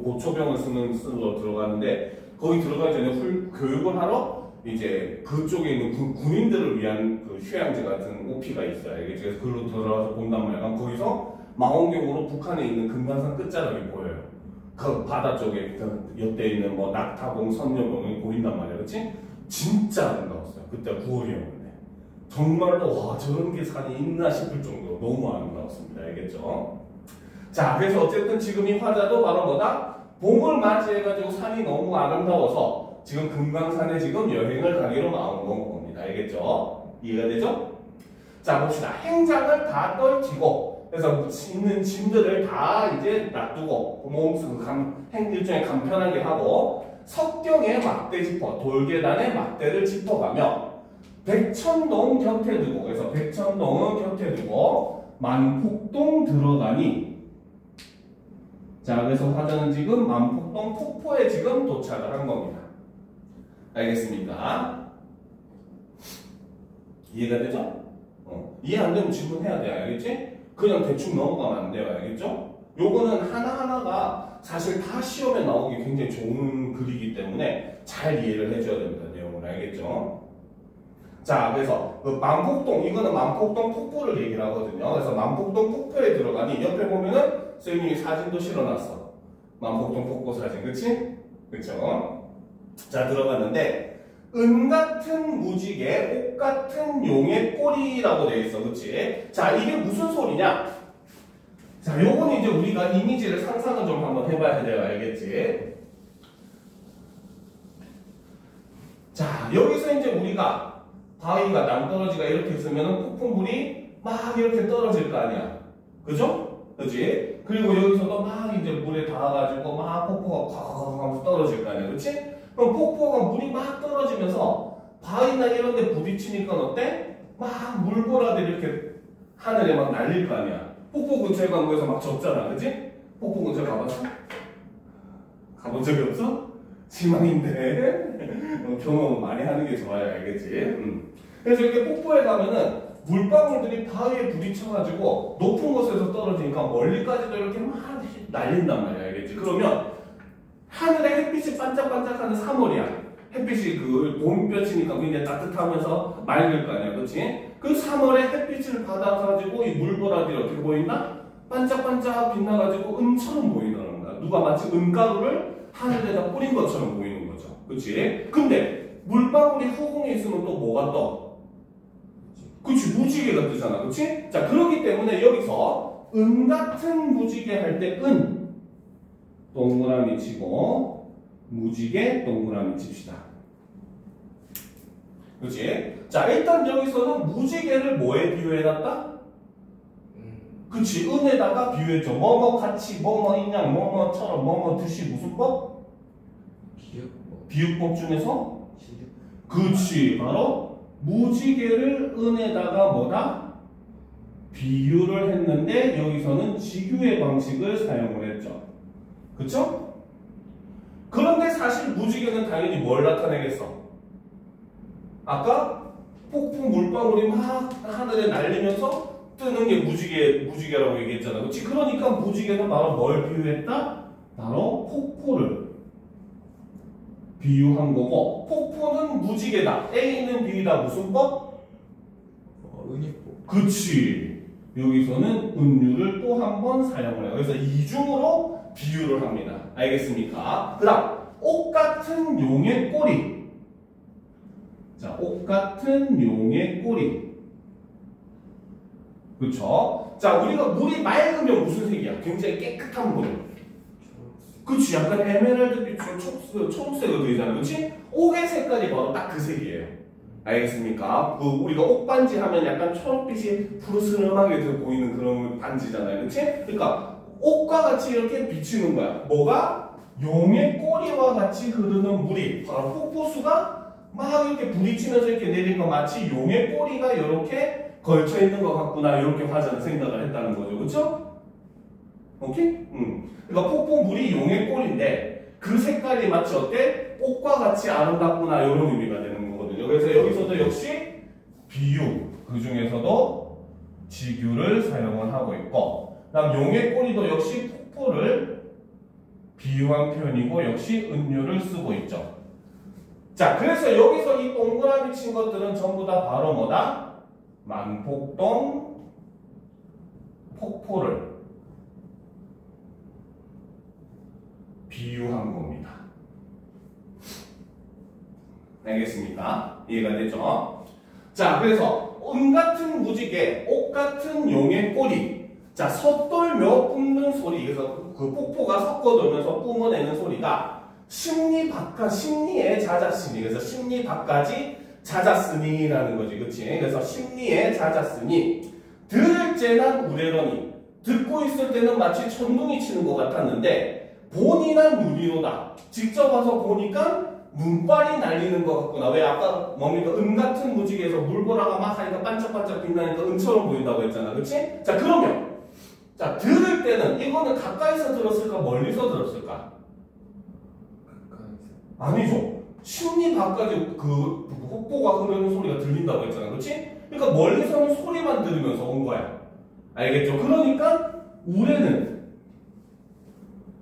보초병을 쓰러 들어가는데, 거기 들어가기 전에 교육을 하러 이제 그쪽에 있는 군인들을 위한 그 휴양지 같은 오피가 있어요. 알겠죠? 그래서 그걸로 들어가서 본단 말이야. 거기서 망원경으로 북한에 있는 금강산 끝자락이 보여요. 그 바다 쪽에 그 옆에 있는 뭐 낙타봉, 선녀봉이 보인단 말이야. 그치? 진짜 아름다웠어요. 그때 9월이었는데. 정말로 와 저런 게 산이 있나 싶을 정도로 너무 아름다웠습니다. 알겠죠? 자, 그래서 어쨌든 지금 이 화자도 바로 뭐다? 봄을 맞이해가지고 산이 너무 아름다워서 지금 금강산에 지금 여행을 가기로 마음 먹은 겁니다. 알겠죠? 이해가 되죠? 자, 봅시다. 행장을 다 떨치고, 그래서 있는 짐들을 다 이제 놔두고, 일종의 간편하게 하고, 석경에 막대 짚어, 돌계단에 막대를 짚어가며, 백천동 곁에 두고, 그래서 백천동은 곁에 두고, 만폭동 들어가니, 자, 그래서 화자는 지금 만폭동 폭포에 지금 도착을 한 겁니다. 알겠습니까? 이해가 되죠? 이해 안 되면 질문해야 돼요. 알겠지? 그냥 대충 넘어가면 안 돼요. 알겠죠? 요거는 하나하나가 사실 다 시험에 나오기 굉장히 좋은 글이기 때문에 잘 이해를 해줘야 됩니다. 내용을. 알겠죠? 자, 그래서 그 만폭동, 이거는 만폭동 폭포를 얘기를 하거든요. 그래서 만폭동 폭포에 들어가니 옆에 보면은 선생님이 사진도 실어놨어. 만폭동 폭포 사진, 그치? 그쵸? 자, 들어갔는데 은 같은 무지개, 옷 같은 용의 꼬리라고 되어 있어. 그치? 자, 이게 무슨 소리냐? 자, 요건 이제 우리가 이미지를 상상을 좀 한번 해봐야 돼요. 알겠지? 자, 여기서 이제 우리가 바위가 낭떠러지가 이렇게 있으면 폭풍물이 막 이렇게 떨어질 거 아니야. 그죠? 그치? 그리고 여기서도 막 이제 물에 닿아가지고 막 폭포가 콱콱 하면서 떨어질 거 아니야. 그치? 그럼 폭포가 물이 막 떨어지면서 바위나 이런 데 부딪히니까 어때? 막 물보라들 이렇게 하늘에 막 날릴 거 아니야. 폭포 근처에 간 거에서 막 젖잖아. 그치? 폭포 근처에 가봤어? 가본 적이 없어? 희망인데 경험 많이 하는 게 좋아요. 알겠지? 그래서 이렇게 폭포에 가면은 물방울들이 바위에 부딪혀가지고 높은 곳에서 떨어지니까 멀리까지도 이렇게 막 날린단 말이야. 알겠지? 그러면 하늘에 햇빛이 반짝반짝하는 3월이야. 햇빛이 그 봄볕이니까 굉장히 따뜻하면서 맑을 거 아니야. 그치? 그 3월에 햇빛을 받아가지고 이 물보라들이 어떻게 보인다? 반짝반짝 빛나가지고 은처럼 보이더라는 거야. 누가 마치 은가루를 하늘에다 뿌린 것처럼 보이는 거죠. 그치? 근데 물방울이 허공에 있으면 또 뭐가 떠? 그치? 무지개가 뜨잖아. 그치? 자, 그렇기 때문에 여기서 은 같은 무지개 할 때 은 동그라미 치고 무지개 동그라미 칩시다. 그치? 자, 일단 여기서는 무지개를 뭐에 비유해놨다? 그치? 은에다가 비유했죠. 뭐뭐 같이 뭐뭐 인양 뭐뭐처럼 뭐뭐 듯이 무슨 법? 비유법. 비유법 중에서? 그치? 바로 무지개를 은에다가 뭐다? 비유를 했는데 여기서는 직유의 방식을 사용을 했죠. 그쵸? 그런데 사실 무지개는 당연히 뭘 나타내겠어? 아까 폭풍 물방울이 막 하늘에 날리면서 뜨는 게 무지개라고 얘기했잖아. 그치? 그러니까 무지개는 바로 뭘 비유했다? 바로 폭포를 비유한 거고, 폭포는 무지개다. A는 B다. 무슨 법? 은유법. 그치. 여기서는 은유를 또 한 번 사용을 해요. 그래서 이중으로 비유를 합니다. 알겠습니까? 그 다음, 옷 같은 용의 꼬리. 자, 옷 같은 용의 꼬리. 그쵸? 자, 우리가 물이 맑으면 무슨 색이야? 굉장히 깨끗한 물. 그치? 약간 에메랄드빛, 초록색으로 되잖아. 그치? 옥의 색깔이 바로 딱 그 색이에요. 알겠습니까? 우리가 옥 반지 하면 약간 초록빛이 푸르스름하게 보이는 그런 반지잖아요. 그치? 그러니까, 옥과 같이 이렇게 비치는 거야. 뭐가? 용의 꼬리와 같이 흐르는 물이 바로 폭포수가 막 이렇게 부딪히면서 이렇게 내린 거 마치 용의 꼬리가 이렇게 걸쳐 있는 것 같구나 이렇게 화자는 생각을 했다는 거죠, 그렇죠? 오케이? 그러니까 폭포물이 용의 꼬리인데 그 색깔이 마치 어때? 꽃과 같이 아름답구나 이런 의미가 되는 거거든요. 그래서 여기서도 역시 비유 그 중에서도 지규를 사용을 하고 있고, 그다음 용의 꼬리도 역시 폭포를 비유한 표현이고 역시 은유를 쓰고 있죠. 자, 그래서 여기서 이 동그라미 친 것들은 전부 다 바로 뭐다? 만폭동 폭포를 비유한 겁니다. 알겠습니까? 이해가 되죠? 자, 그래서 은 같은 무지개, 옥 같은 용의 꼬리. 자, 섣돌며 뿜는 소리. 그래서 그 폭포가 섞어돌면서 뿜어내는 소리가 심리에 잦았으니. 그래서 심리 밖까지 잦았으니라는 거지, 그치? 그래서 심리에 잦았으니 들을 째난 우레러니. 듣고 있을 때는 마치 천둥이 치는 것 같았는데 보니나 눈이로다. 직접 와서 보니까 눈발이 날리는 것 같구나. 왜 아까 뭡니까? 은 같은 무지개에서 물보라가 막 하니까 반짝반짝 빛나니까 은처럼 보인다고 했잖아, 그치? 자, 그러면 자, 들을 때는 이거는 가까이서 들었을까 멀리서 들었을까? 아니죠. 심리 밖까지 그 폭포가 흐르는 소리가 들린다고 했잖아, 그렇지? 그러니까 멀리서는 소리만 들으면서 온 거야. 알겠죠? 그러니까 우레는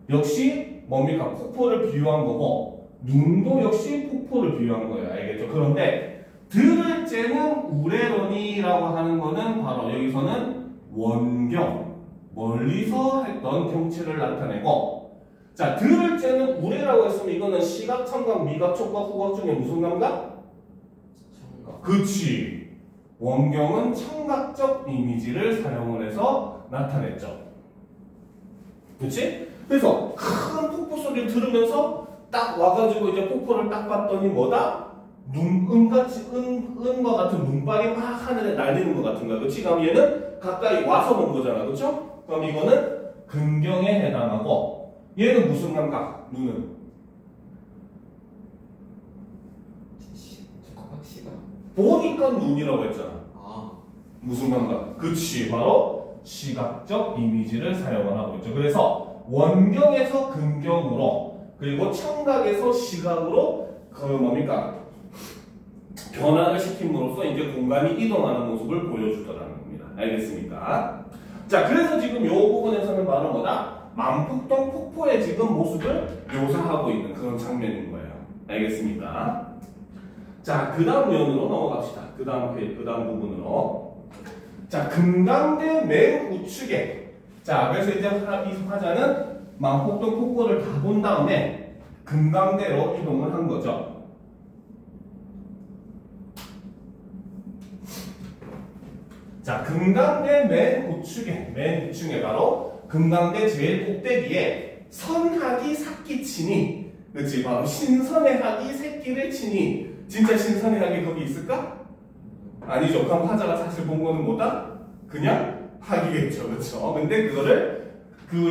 역시 뭡니까? 폭포를 비유한 거고 눈도 역시 폭포를 비유한 거예요. 알겠죠? 그런데 들을 째는 우레론이라고 하는 거는 바로 여기서는 원경, 멀리서 했던 경치를 나타내고, 자, 들을 째는 우레라고 했으면 이거는 시각, 청각, 미각, 촉각, 후각 중에 무슨 감각? 청각. 그치. 원경은 청각적 이미지를 사용을 해서 나타냈죠. 그치? 그래서 큰 폭포 소리를 들으면서 딱 와가지고 이제 폭포를 딱 봤더니 뭐다? 은과 같은 눈발이 막 하늘에 날리는 것 같은 거야. 그치? 그럼 얘는 가까이 와서 본 거잖아. 그쵸? 그럼 이거는 근경에 해당하고, 얘는 무슨 감각? 눈은? 시각. 보니까 눈이라고 했잖아. 아. 무슨 감각? 그치. 바로 시각적 이미지를 사용을 하고 있죠. 그래서 원경에서 근경으로, 그리고 청각에서 시각으로 그 뭡니까? 변화를 시킴으로써 이제 공간이 이동하는 모습을 보여주더라는 겁니다. 알겠습니까? 자, 그래서 지금 이 부분에서는 바로 뭐다? 만폭동 폭포의 지금 모습을 묘사하고 있는 그런 장면인 거예요. 알겠습니까? 자, 그 다음 면으로 넘어갑시다. 그 다음 부분으로. 자, 금강대 맨 우측에. 자, 그래서 이제 이 화자는 만폭동 폭포를 다 본 다음에 금강대로 이동을 한 거죠. 자, 금강대 맨 우측에 바로 금강대 제일 꼭대기에 선학이 삭기 치니, 그렇지? 바로 신선의 학이 새끼를 치니. 진짜 신선의 학이 거기 있을까? 아니죠. 그럼 화자가 사실 본 거는 뭐다? 그냥 학이겠죠, 그렇죠? 근데 그거를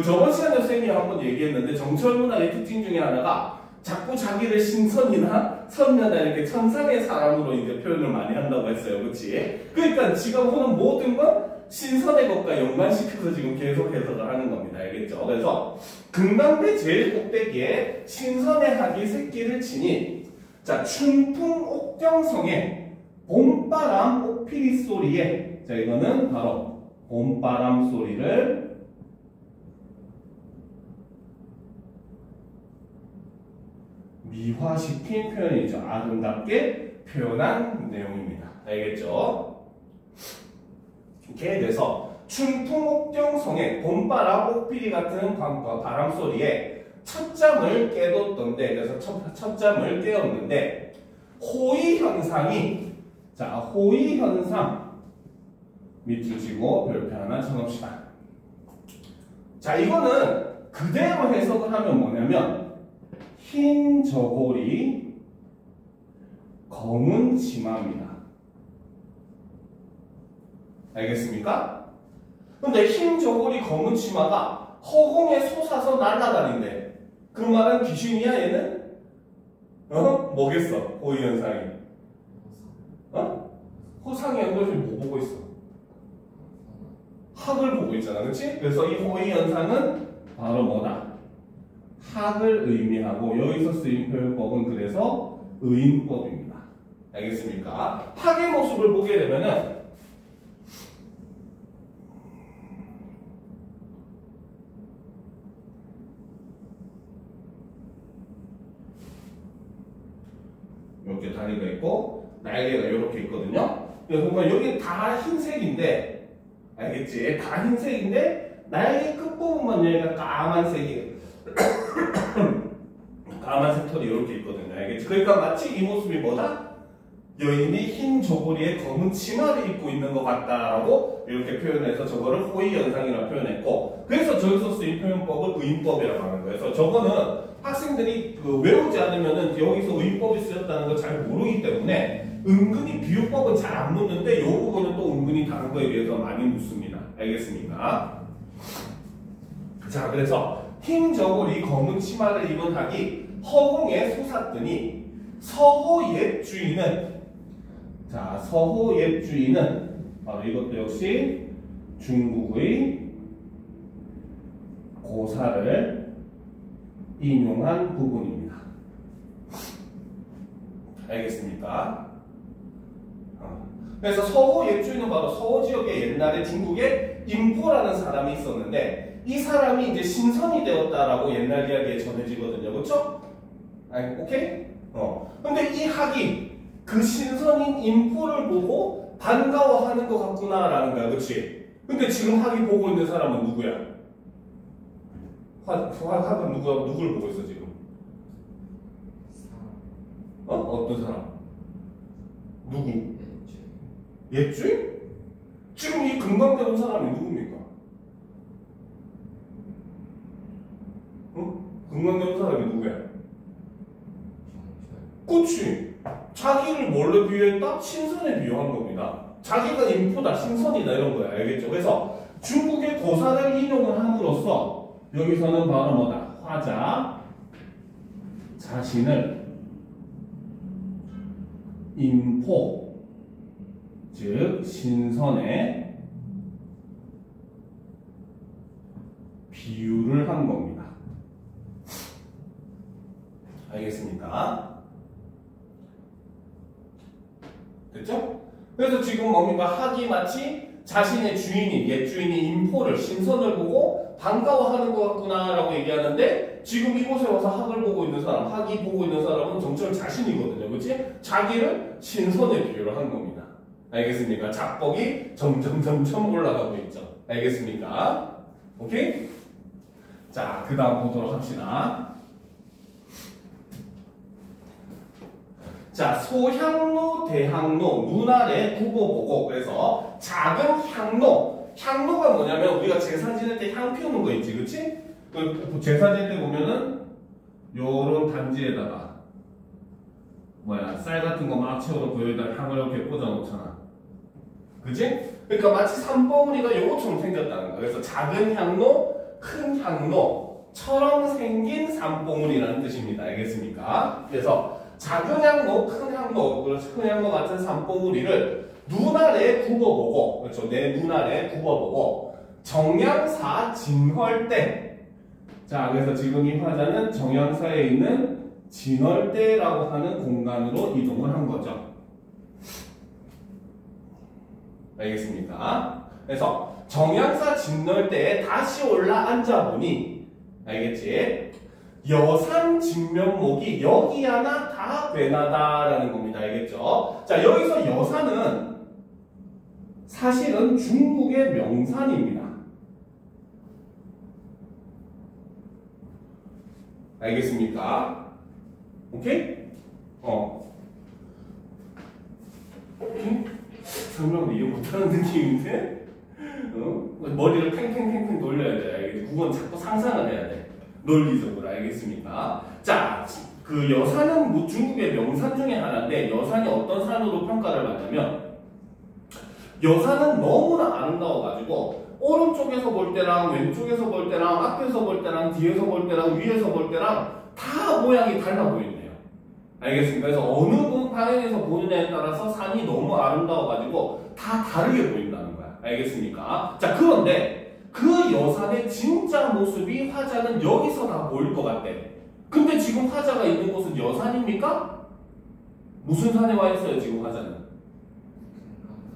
저번 시간에 선생님이 한번 얘기했는데 정철문학의 특징 중에 하나가 자꾸 자기를 신선이나 선녀나 이렇게 천상의 사람으로 이제 표현을 많이 한다고 했어요, 그렇지? 그러니까 지가 보는 모든 건 신선의 것과 연관시켜서 지금 계속 해석을 하는 겁니다. 알겠죠? 그래서 금강대 제일 꼭대기에 신선의 학이 새끼를 치니, 자, 춘풍 옥경성에 봄바람 옥피리 소리에, 자, 이거는 바로 봄바람 소리를 미화시킨 표현이죠. 아름답게 표현한 내용입니다. 알겠죠? 이렇게 돼서 춘풍옥경성의 봄바람 옥피리 같은 바람 소리에 첫잠을 깨뒀던데, 그래서 첫잠을 깨웠는데 호의 현상이, 자, 호의 현상 밑줄 치고 별표 하나 쳐놓읍시다. 자, 이거는 그대로 해석을 하면 뭐냐면 흰 저고리 검은 치마입니다. 알겠습니까? 근데 흰 저고리 검은 치마가 허공에 솟아서 날아다닌대. 그 말은 귀신이야 얘는? 뭐겠어? 호의 현상이. 호상이 한 것이 뭐 보고 있어? 학을 보고 있잖아, 그렇지? 그래서 이 호의 현상은 바로 뭐다? 학을 의미하고 여기서 쓰인 표현법은 그래서 의인법입니다. 알겠습니까? 학의 모습을 보게 되면은 이렇게 다리가 있고 날개가 이렇게 있거든요. 그래서 보면 여기 다 흰색인데 알겠지? 다 흰색인데 날개 끝부분만 여기가 까만색이에요. 까만색 털이 이렇게 있거든요. 알겠지? 그러니까 마치 이 모습이 뭐다? 여인이 흰 저고리에 검은 치마를 입고 있는 것 같다라고 이렇게 표현해서 저거를 호의 현상이라고 표현했고, 그래서 저기서 쓰인 표현법을 의인법이라고 하는 거예요. 그래서 저거는 학생들이 외우지 않으면은 여기서 의인법이 쓰였다는 걸 잘 모르기 때문에 은근히 비유법은 잘 안 묻는데 이 부분은 또 은근히 다른 거에 비해서 많이 묻습니다. 알겠습니까? 자, 그래서 흰 저고리 검은 치마를 입은 학이 허공에 솟았더니 서호 옛 주인은, 자, 서호 옛 주인은 바로 이것도 역시 중국의 고사를 인용한 부분입니다. 알겠습니까? 그래서 서호 옛 주인은 바로 서호 지역에 옛날에 중국에 인포라는 사람이 있었는데 이 사람이 이제 신선이 되었다라고 옛날 이야기에 전해지거든요. 그렇죠? 오케이? 근데 이 학이 그 신선인 인포를 보고 반가워하는 것 같구나라는 거야. 그렇지? 근데 지금 학이 보고 있는 사람은 누구야? 학은 누구를 보고 있어 지금? 어떤 사람? 누구? 옛주인? 지금 이 금강대원 사람이 누굽니까? 금강대원 사람이 누구야? 그치? 자기를 뭘로 비유했다? 신선에 비유한 겁니다. 자기가 인포다, 신선이다 이런 거야. 알겠죠? 그래서 중국의 고사를 인용을 함으로써 여기서는 바로 뭐다? 화자 자신을 인포, 즉 신선에 비유를 한 겁니다. 알겠습니까? 됐죠? 그래서 지금 뭡니까? 학이 마치 자신의 주인이, 옛 주인이 인포를, 신선을 보고 반가워하는 것 같구나라고 얘기하는데 지금 이곳에 와서 학을 보고 있는 사람, 학이 보고 있는 사람은 정철 자신이거든요. 그렇지? 자기를 신선에 비유를 한 겁니다. 알겠습니까? 작복이 점점 올라가고 있죠. 알겠습니까? 오케이? 자, 그 다음 보도록 합시다. 자, 소향로, 대향로, 눈 아래 굽어보고. 그래서 작은 향로. 향로가 뭐냐면 우리가 제사 지낼 때 향 피우는 거 있지, 그치? 그 제사 지낼 때 보면은 요런 단지에다가 쌀 같은 거 막 채워놓고 여기다 향을 이렇게 꽂아놓잖아. 그치? 그러니까 마치 산봉우리가 요것처럼 생겼다는 거야. 그래서 작은 향로, 큰 향로처럼 생긴 산봉우리라는 뜻입니다. 알겠습니까? 그래서 작은 향로, 큰 향로, 큰 향로 같은 산봉우리를 눈 아래 굽어보고, 그렇죠? 내 눈 아래 굽어보고, 정양사 진헐대. 자, 그래서 지금 이 화자는 정양사에 있는 진헐대라고 하는 공간으로 이동을 한 거죠. 알겠습니까? 그래서 정양사 진헐대에 다시 올라 앉아보니, 알겠지? 여산 진면목이 여기 하나 다 되나다라는 겁니다. 알겠죠? 자, 여기서 여산은 사실은 중국의 명산입니다. 알겠습니까? 오케이? 설명을 이해 못하는 느낌인데? 머리를 팽팽팽팽 돌려야 돼. 알겠지? 그건 자꾸 상상을 해야 돼. 논리적으로. 알겠습니까? 자, 그 여산은 중국의 명산 중에 하나인데 여산이 어떤 산으로 평가를 받냐면 여산은 너무나 아름다워가지고 오른쪽에서 볼 때랑 왼쪽에서 볼 때랑 앞에서 볼 때랑 뒤에서 볼 때랑 위에서 볼 때랑 다 모양이 달라 보이네요. 알겠습니까? 그래서 어느 방향에서 보느냐에 따라서 산이 너무 아름다워가지고 다 다르게 보인다는 거야. 알겠습니까? 자, 그런데 그 여산의 진짜 모습이 화자는 여기서 다 보일 것 같대. 근데 지금 화자가 있는 곳은 여산입니까? 무슨 산에 와 있어요, 지금 화자는?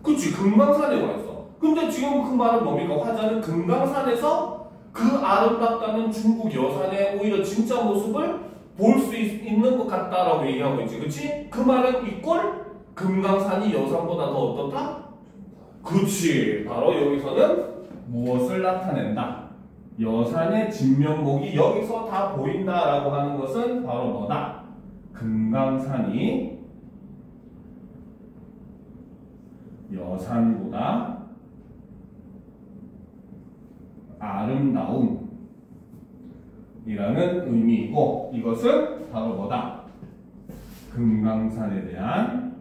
그치, 금강산에 와 있어. 근데 지금 그 말은 뭡니까? 화자는 금강산에서 그 아름답다는 중국 여산의 오히려 진짜 모습을 볼 수 있는 것 같다라고 얘기하고 있지. 그치? 그 말은 이꼴 금강산이 여산보다 더 어떻다? 그치. 바로 여기서는 무엇을 나타낸다? 여산의 진면목이 여기서 다 보인다라고 하는 것은 바로 뭐다? 금강산이 여산보다 아름다움 이라는 의미이고, 이것은 바로 뭐다? 금강산에 대한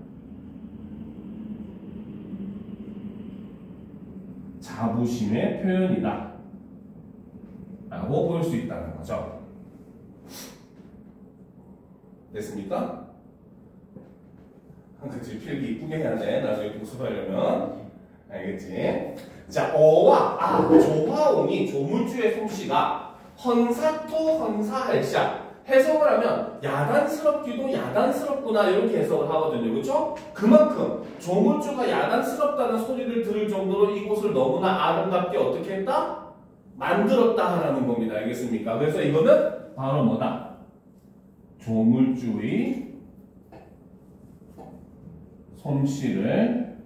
자부심의 표현이다 라고 볼 수 있다는 거죠. 됐습니까? 그치, 필기 이쁘게 해야 돼. 나중에 복습하려면. 알겠지? 자, 어와 조화옹이 조물주의 솜씨가 헌사토 헌사할샤 해석을 하면 야단스럽기도 야단스럽구나 이렇게 해석을 하거든요. 그렇죠? 그만큼 조물주가 야단스럽다는 소리를 들을 정도로 이곳을 너무나 아름답게 어떻게 했다? 만들었다 하라는 겁니다. 알겠습니까? 그래서 이거는 바로 뭐다? 조물주의 솜씨를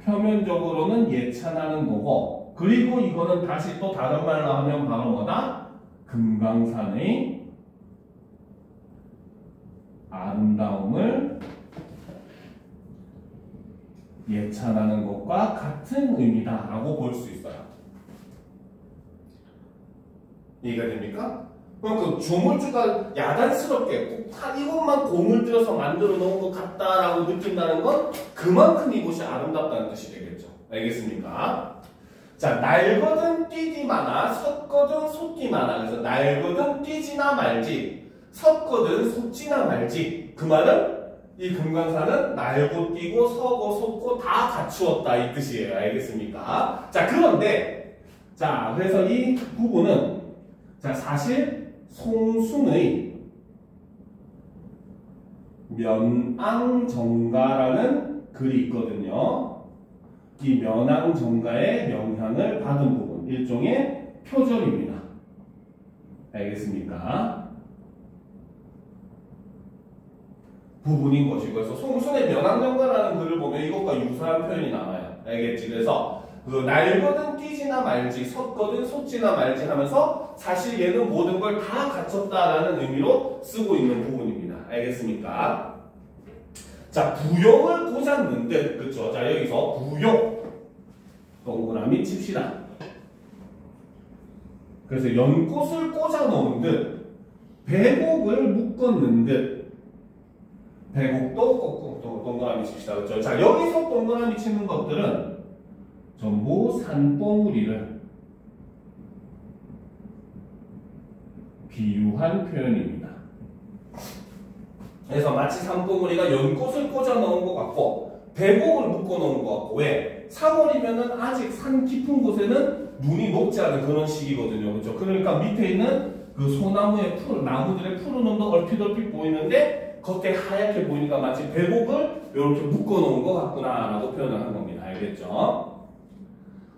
표면적으로는 예찬하는 거고, 그리고 이거는 다시 또 다른 말로 하면 바로 뭐다? 금강산의 아름다움을 예찬하는 것과 같은 의미다 라고 볼 수 있어요. 이해가 됩니까? 그럼 그 조물주가 야단스럽게 꼭 이것만 공을 들여서 만들어 놓은 것 같다라고 느낀다는 건 그만큼 이곳이 아름답다는 뜻이 되겠죠. 알겠습니까? 자, 날거든 뛰지마나 섰거든 솟기마나. 그래서 날거든 뛰지나 말지, 섰거든 솟지나 말지. 그 말은 이 금강산은 날고 뛰고 서고 솟고 다 갖추었다 이 뜻이에요. 알겠습니까? 자, 그런데 자, 그래서 이 부분은 자, 사실 송순의 면앙정가라는 글이 있거든요. 이 면앙정가의 영향을 받은 부분, 일종의 표절입니다. 알겠습니까? 부분인 것이고, 그래서 송순의 면앙정가라는 글을 보면 이것과 유사한 표현이 나와요. 알겠지? 그래서 그 날거든 뛰지나 말지, 섰거든 솟지나 말지 하면서 사실 얘는 모든 걸 다 갖췄다라는 의미로 쓰고 있는 부분입니다. 알겠습니까? 자, 부용을 꽂았는 듯, 그쵸? 자, 여기서 부용 동그라미 칩시다. 그래서 연꽃을 꽂아 놓은 듯, 배곡을 묶었는 듯, 배곡도 꼭 동그라미 칩시다. 그쵸? 자, 여기서 동그라미 치는 것들은 전부 산봉우리를 비유한 표현입니다. 그래서 마치 산봉우리가 연꽃을 꽂아 넣은 것 같고 배곡을 묶어 놓은 것 같고, 왜? 3월이면은 아직 산 깊은 곳에는 눈이 녹지 않은 그런 시기거든요. 그렇죠? 그러니까 밑에 있는 그 소나무의 나무들의 푸른 눈도 얼핏 보이는데 겉에 하얗게 보이니까 마치 배곡을 이렇게 묶어 놓은 것 같구나라고 표현을 하는 겁니다. 알겠죠?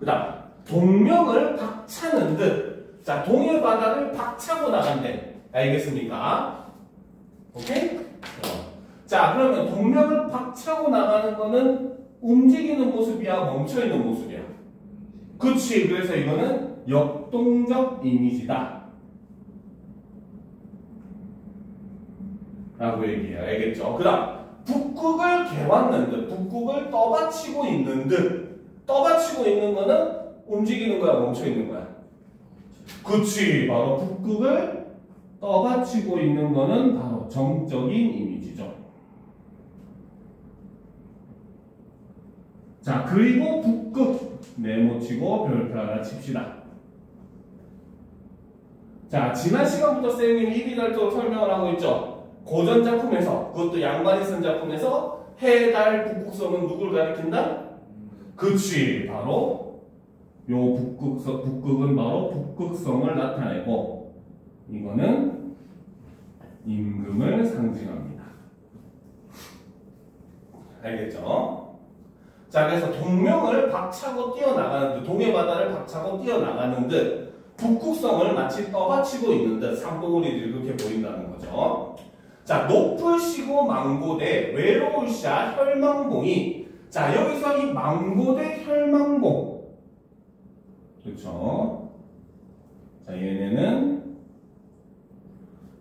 그 다음, 동명을 박차는 듯. 자, 동해 바다를 박차고 나간대. 알겠습니까? 오케이? 자, 그러면 동명을 박차고 나가는 거는 움직이는 모습이야, 멈춰있는 모습이야? 그치. 그래서 이거는 역동적 이미지다 라고 얘기해요. 알겠죠? 그 다음, 북극을 개왔는 듯. 북극을 떠받치고 있는 듯. 떠받치고 있는 거는 움직이는 거야, 멈춰 있는 거야? 그치. 바로 북극을 떠받치고 있는 거는 바로 정적인 이미지죠. 자, 그리고 북극. 네모 치고 별표 하나 칩시다. 자, 지난 시간부터 쌤이 일이달도록 설명을 하고 있죠. 고전 작품에서, 그것도 양반이 쓴 작품에서 해, 달, 북극성은 누구를 가리킨다? 그치, 바로 요 북극은 바로 북극성을 나타내고, 이거는 임금을 상징합니다. 알겠죠? 자, 그래서 동명을 박차고 뛰어나가는 듯, 동해 바다를 박차고 뛰어나가는 듯, 북극성을 마치 떠받치고 있는 듯 산봉우리들이 그렇게 보인다는 거죠. 자, 높으시고 망고대 외로우샤 혈망봉이, 자, 여기서 이 망고대 혈망봉, 그렇죠? 자, 얘네는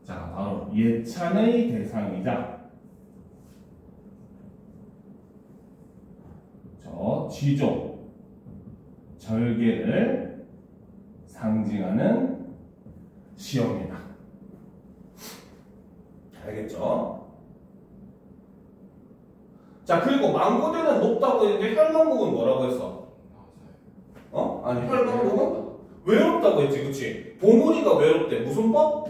자, 바로 예찬의 대상이자 지조, 절개를 상징하는 시험이다. 알겠죠? 자, 그리고 망고대는 높다고 했는데 혈망봉은 뭐라고 했어? 아니, 혈망봉은 외롭다고 했지, 그치? 봉우리가 외롭대. 무슨 법?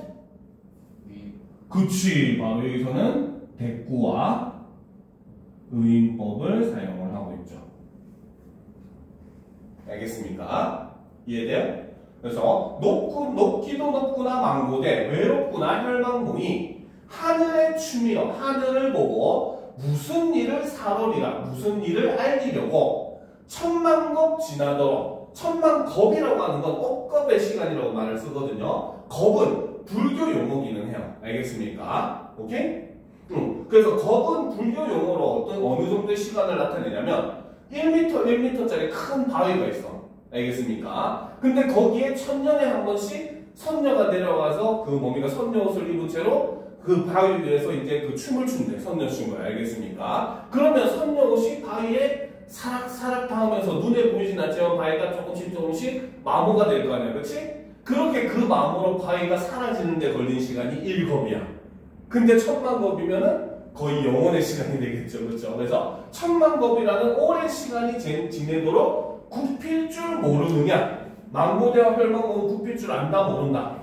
그치, 바로 여기서는 대꾸와 의인법을 사용을 하고 있죠. 알겠습니까? 이해돼요? 그래서 높기도 높구나 망고대, 외롭구나 혈망봉이 하늘의 춤이여, 하늘을 보고 무슨 일을 사러리라, 무슨 일을 알리려고 천만겁 지나도록, 천만겁이라고 하는 건 억겁의 시간이라고 말을 쓰거든요. 겁은 불교 용어기는 해요. 알겠습니까? 오케이? 그래서 겁은 불교 용어로 어느 정도의 시간을 나타내냐면 1m, 1m짜리 큰 바위가 있어. 알겠습니까? 근데 거기에 천년에 한 번씩 선녀가 내려가서 그 뭡니까? 선녀 옷을 입은 채로 그 바위 위에서 이제 그 춤을 춘대. 선녀 춤을. 알겠습니까? 그러면 선녀 옷이 바위에 사락사락 닿으면서 눈에 보이진 않지만 바위가 조금씩 마모가 될 거 아니야. 그치? 그렇게 그 마모로 바위가 사라지는 데 걸린 시간이 1겁이야. 근데 1000만겁이면은 거의 영원의 시간이 되겠죠. 그렇죠? 그래서 1000만겁이라는 오랜 시간이 지내도록 굽힐 줄 모르느냐? 망고대와 혈망봉은 굽힐 줄 안다, 모른다?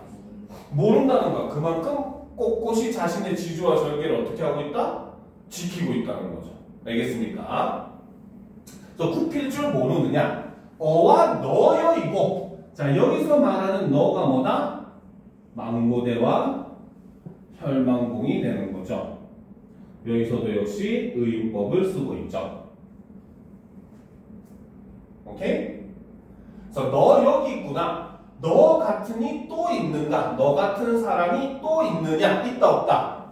모른다는 거야. 그만큼 꼿꼿이 자신의 지주와 절개를 어떻게 하고 있다? 지키고 있다는 거죠. 알겠습니까? 그래서 굽힐 줄 모르느냐? 어와 너여이고, 자, 여기서 말하는 너가 뭐다? 망고대와 혈망봉이 되는 거죠. 여기서도 역시 의인법을 쓰고 있죠. 오케이? 그래서 너 여기 있구나. 너 같으니 또 있는가? 너 같은 사람이 또 있느냐? 있다 없다?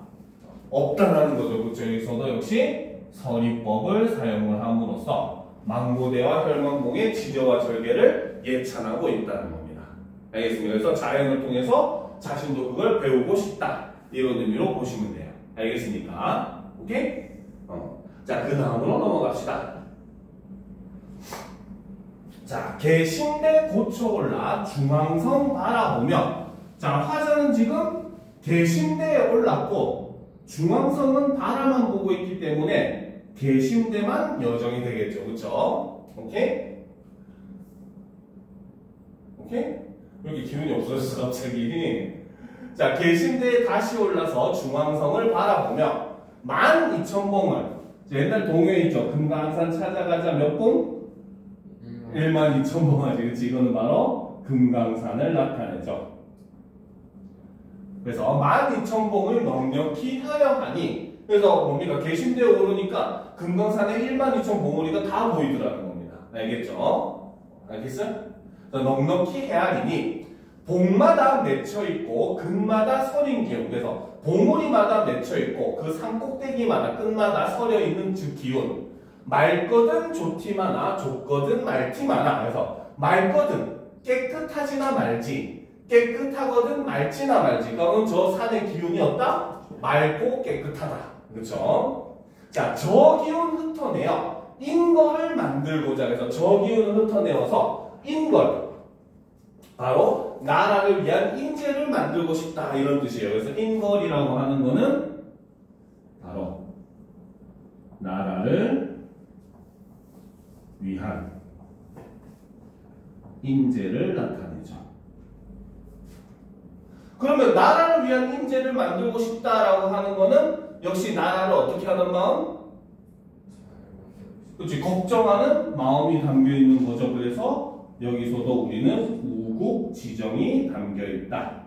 없다라는 거죠. 그렇죠? 여기서도 역시 서리법을 사용을 함으로써 망고대와 혈망봉의 지저와 절개를 예찬하고 있다는 겁니다. 알겠습니다. 그래서 자연을 통해서 자신도 그걸 배우고 싶다. 이런 의미로 보시면 돼요. 알겠습니까? 오케이? 자, 그 다음으로 넘어갑시다. 자, 개신대 고쳐 올라 중앙성 바라보며, 자, 화자는 지금 개신대에 올랐고 중앙성은 바라만 보고 있기 때문에 개신대만 여정이 되겠죠. 그쵸? 오케이? 오케이? 여기 기운이 없어졌어 갑자기. 자, 개신대에 다시 올라서 중앙성을 바라보며 12,000봉을, 옛날 동요에 있죠. 금강산 찾아가자 몇 봉? 12,000봉 하지. 그치? 이거는 바로 금강산을 나타내죠. 그래서 12,000봉을 넉넉히 하여하니, 그래서 뭡니까? 개신대에 오르니까 금강산에 12,000봉우리가 다 보이더라는 겁니다. 알겠죠? 알겠어요? 넉넉히 헤아리니 봉마다 맺혀있고 금마다 서린 기운, 그래서 봉우리마다 맺혀있고 그 산꼭대기마다 끝마다 서려있는 즉 기운, 맑거든 조티마나 좁거든 말티마나, 그래서 맑거든 깨끗하지나 말지, 깨끗하거든 맑지나 말지. 그러면 저 산의 기운이 어따? 맑고 깨끗하다. 그렇죠? 자, 저 기운 흩어내어 인거를 만들고자 해서 저 기운을 흩어내어서 인걸, 바로 나라를 위한 인재를 만들고 싶다, 이런 뜻이에요. 그래서 인걸이라고 하는 거는 바로 나라를 위한 인재를 나타내죠. 그러면 나라를 위한 인재를 만들고 싶다라고 하는 거는 역시 나라를 어떻게 하는 마음? 그렇지, 걱정하는 마음이 담겨 있는 거죠. 그래서 여기서도 우리는 우국 지정이 담겨 있다.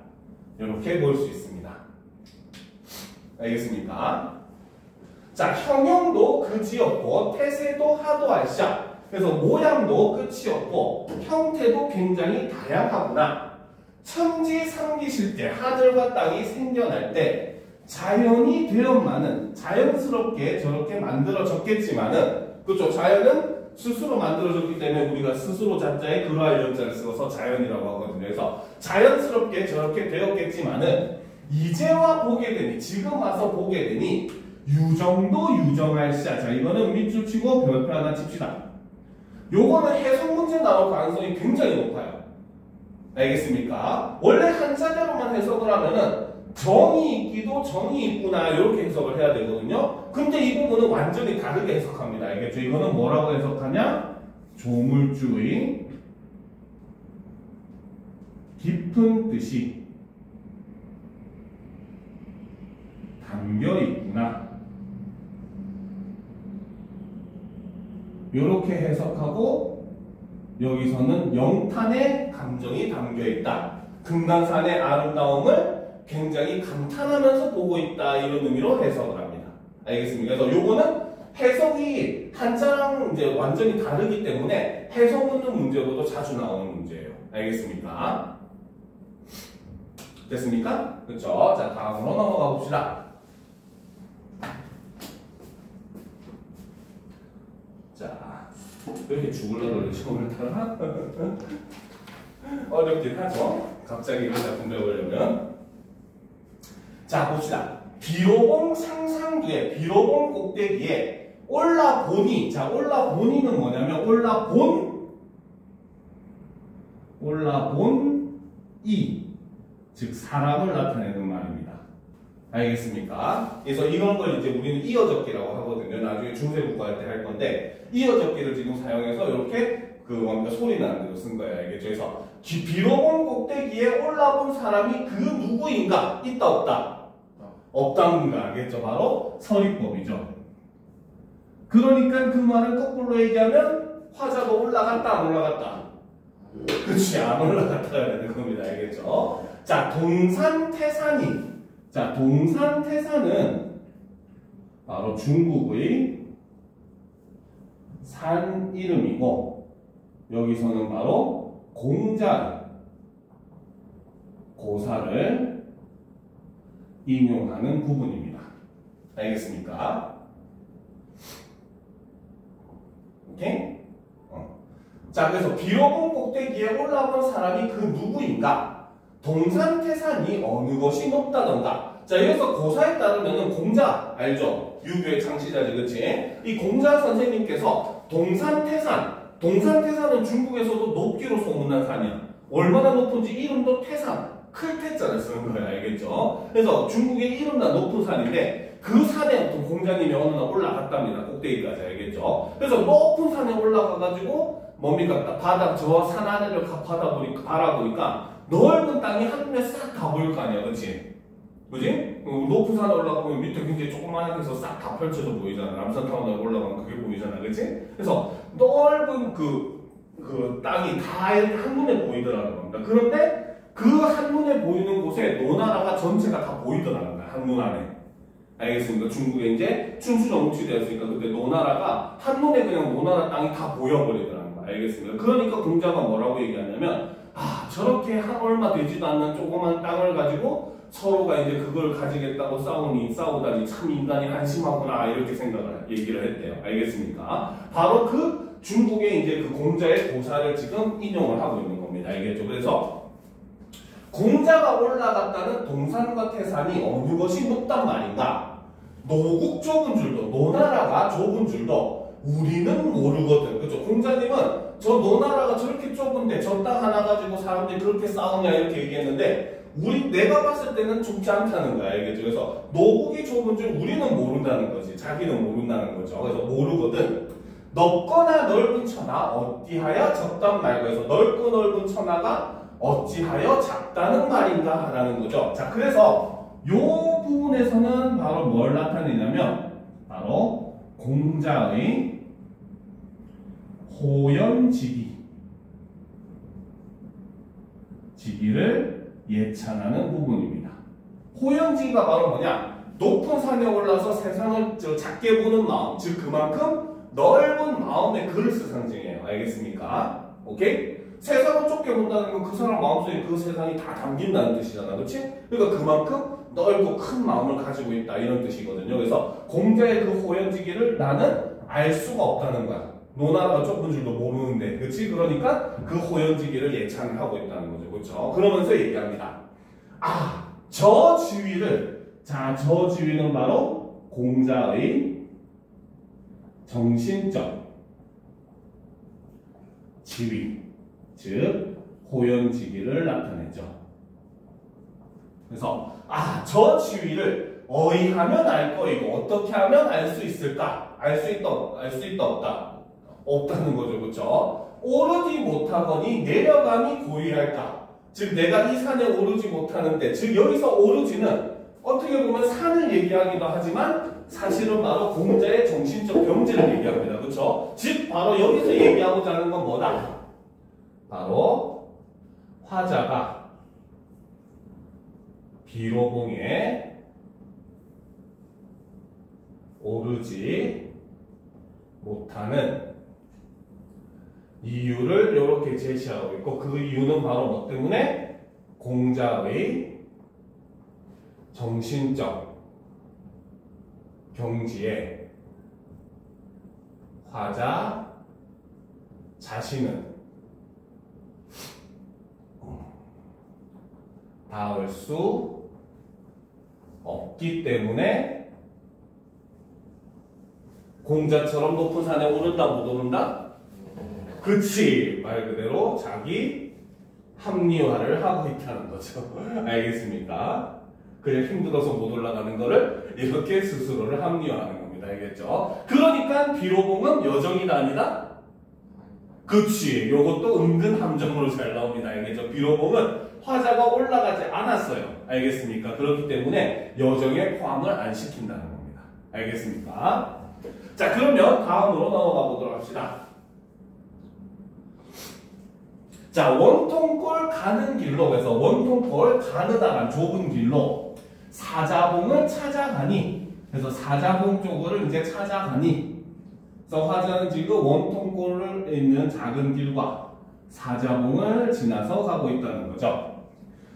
이렇게 볼 수 있습니다. 알겠습니까? 자, 형용도 그지없고 태세도 하도할샤. 그래서 모양도 끝이 없고 형태도 굉장히 다양하구나. 천지 삼기실 때 하늘과 땅이 생겨날 때 자연이 되었만은 자연스럽게 저렇게 만들어졌겠지만은 그렇죠. 자연은 스스로 만들어졌기 때문에 우리가 스스로 자자에 그러할 연자를 써서 자연이라고 하거든요. 그래서 자연스럽게 저렇게 되었겠지만은 이제와 보게 되니 지금 와서 보게 되니 유정도 유정할 시야. 자, 이거는 밑줄 치고 별표 하나 칩시다. 요거는 해석 문제 나올 가능성이 굉장히 높아요. 알겠습니까? 원래 한자대로만 해석을 하면은 정이 있기도 정이 있구나 이렇게 해석을 해야 되거든요. 근데 이 부분은 완전히 다르게 해석합니다. 알겠죠? 이거는 뭐라고 해석하냐? 조물주의 깊은 뜻이 담겨 있구나. 이렇게 해석하고 여기서는 영탄의 감정이 담겨 있다. 금강산의 아름다움을 굉장히 감탄하면서 보고 있다. 이런 의미로 해석을 합니다. 알겠습니까? 그래서 요거는 해석이 한자랑 이제 완전히 다르기 때문에 해석 묻는 문제로도 자주 나오는 문제예요. 알겠습니까? 됐습니까? 그렇죠? 자, 다음으로 넘어가 봅시다. 자, 왜 이렇게 죽을라 그러지 오늘따라? 어렵긴 하죠? 갑자기 이런 작품 배우려면. 자, 봅시다. 비로봉 상상기에, 비로봉 꼭대기에 올라보니, 자, 올라보니는 뭐냐면 올라본이, 즉 사람을 나타내는 말입니다. 알겠습니까? 그래서 이런 걸 이제 우리는 이어적기라고 하거든요. 나중에 중세 국어할 때 할 건데 이어적기를 지금 사용해서 이렇게 뭔가 소리 나는 대로 쓴 거예요. 알겠죠? 그래서 비로봉 꼭대기에 올라본 사람이 그 누구인가? 있다 없다? 없다인가? 알겠죠? 바로 서리법이죠. 그러니까 그 말을 거꾸로 얘기하면 화자도 올라갔다 안 올라갔다? 그렇지, 안 올라갔다 해야 되는 겁니다. 알겠죠? 자, 동산태산이, 자, 동산태산은 바로 중국의 산 이름이고 여기서는 바로 공자, 고사를 인용하는 부분입니다. 알겠습니까? 오케이? 자, 그래서 비로봉 꼭대기에 올라온 사람이 그 누구인가? 동산태산이 어느 것이 높다던가. 자, 여기서 고사에 따르면 공자 알죠? 유교의 창시자지, 그치? 이 공자 선생님께서 동산태산은 중국에서도 높기로 소문난 산이야. 얼마나 높은지 이름도 태산, 클 태자를 쓰는 거예요. 알겠죠? 그래서 중국의 이름난 높은 산인데 그 산에 공자님이 어느 날 올라갔답니다. 꼭대기까지. 알겠죠? 그래서 높은 산에 올라가가지고 뭡니까? 바닥, 저 산 아래를 바라보니까 넓은 땅이 한눈에 싹 다 보일 거 아니야. 그치? 그지? 높은 산에 올라가면 밑에 굉장히 조그만하게 해서 싹 다 펼쳐져 보이잖아. 남산타운에 올라가면 그게 보이잖아. 그치? 그래서 넓은 그 땅이 다 한눈에 보이더라는 겁니다. 그런데 그 한눈에 보이는 곳에 노나라가 전체가 다 보이더라는 거야. 한눈 안에. 알겠습니까? 중국에 이제 춘추전국시 되었으니까 그때 노나라가 한눈에 그냥 노나라 땅이 다 보여버리더라는 거야. 알겠습니까? 그러니까 공자가 뭐라고 얘기하냐면 저렇게 얼마 되지도 않는 조그만 땅을 가지고 서로가 이제 그걸 가지겠다고 싸우다니 참 인간이 한심하구나 이렇게 얘기를 했대요. 알겠습니까? 바로 그 중국의 이제 그 공자의 고사를 지금 인용을 하고 있는 겁니다. 알겠죠? 그래서 공자가 올라갔다는 동산과 태산이 어느 것이 높단 말인가? 노국 좁은 줄도, 노나라가 좁은 줄도 우리는 모르거든. 그렇죠? 공자님은 저 노나라가 저렇게 좁은데 저 땅 하나 가지고 사람들이 그렇게 싸우냐 이렇게 얘기했는데 내가 봤을 때는 좁지 않다는 거야. 알겠죠? 그래서 노국이 좁은 줄 우리는 모른다는 거지. 자기는 모른다는 거죠. 그래서 모르거든. 넓거나 넓은 천하 어찌하여 적단 말고 해서 넓고 넓은 천하가 어찌하여 작다는 말인가 하라는 거죠. 자, 그래서 요 부분에서는 바로 뭘 나타내냐면 바로 공자의 호연지기를 예찬하는 부분입니다. 호연지기가 바로 뭐냐? 높은 산에 올라서 세상을 작게 보는 마음, 즉 그만큼 넓은 마음의 그릇을 상징해요. 알겠습니까? 오케이? 세상을 좁게 본다는 건 그 사람 마음속에 그 세상이 다 담긴다는 뜻이잖아. 그렇지? 그러니까 그만큼 넓고 큰 마음을 가지고 있다 이런 뜻이거든요. 그래서 공자의 그 호연지기를 나는 알 수가 없다는 거야. 노나라가 좁은 줄도 모르는데, 그렇지? 그러니까 그 호연지기를 예찬을 하고 있다는 거죠. 그렇죠? 그러면서 얘기합니다. 아, 저 지위를, 자, 저 지위는 바로 공자의 정신적 지위, 즉 호연지기를 나타내죠. 그래서 아, 저 지위를 어이하면 알 거이고 어떻게 하면 알 수 있을까? 알 수 있다 없다? 없다는 거죠. 그렇죠? 오르지 못하거니 내려감이 고의할까? 즉 내가 이 산에 오르지 못하는데, 즉 여기서 오르지는 어떻게 보면 산을 얘기하기도 하지만 사실은 바로 공자의 정신적 경지를 얘기합니다. 그렇죠? 즉 바로 여기서 얘기하고자 하는 건 뭐다? 바로 화자가 비로봉에 오르지 못하는 이유를 이렇게 제시하고 있고, 그 이유는 바로 뭐 때문에? 공자의 정신적 경지에 화자 자신은 닿을 수 없기 때문에 공자처럼 높은 산에 오른다 못 오른다? 그치, 말 그대로 자기 합리화를 하고 있다는 거죠. 알겠습니까? 그냥 힘들어서 못 올라가는 거를 이렇게 스스로를 합리화하는 겁니다. 알겠죠? 그러니까 비로봉은 여정이다 아니다? 그치, 요것도 은근 함정으로 잘 나옵니다. 알겠죠? 비로봉은 화자가 올라가지 않았어요. 알겠습니까? 그렇기 때문에 여정에 포함을 안 시킨다는 겁니다. 알겠습니까? 자, 그러면 다음으로 넘어가 보도록 합시다. 자, 원통골 가는 길로 해서 원통골 가느다란 좁은 길로 사자봉을 찾아가니, 그래서 사자봉 쪽으로 이제 찾아가니, 그래서 화자는 지금 원통골에 있는 작은 길과 사자봉을 지나서 가고 있다는 거죠.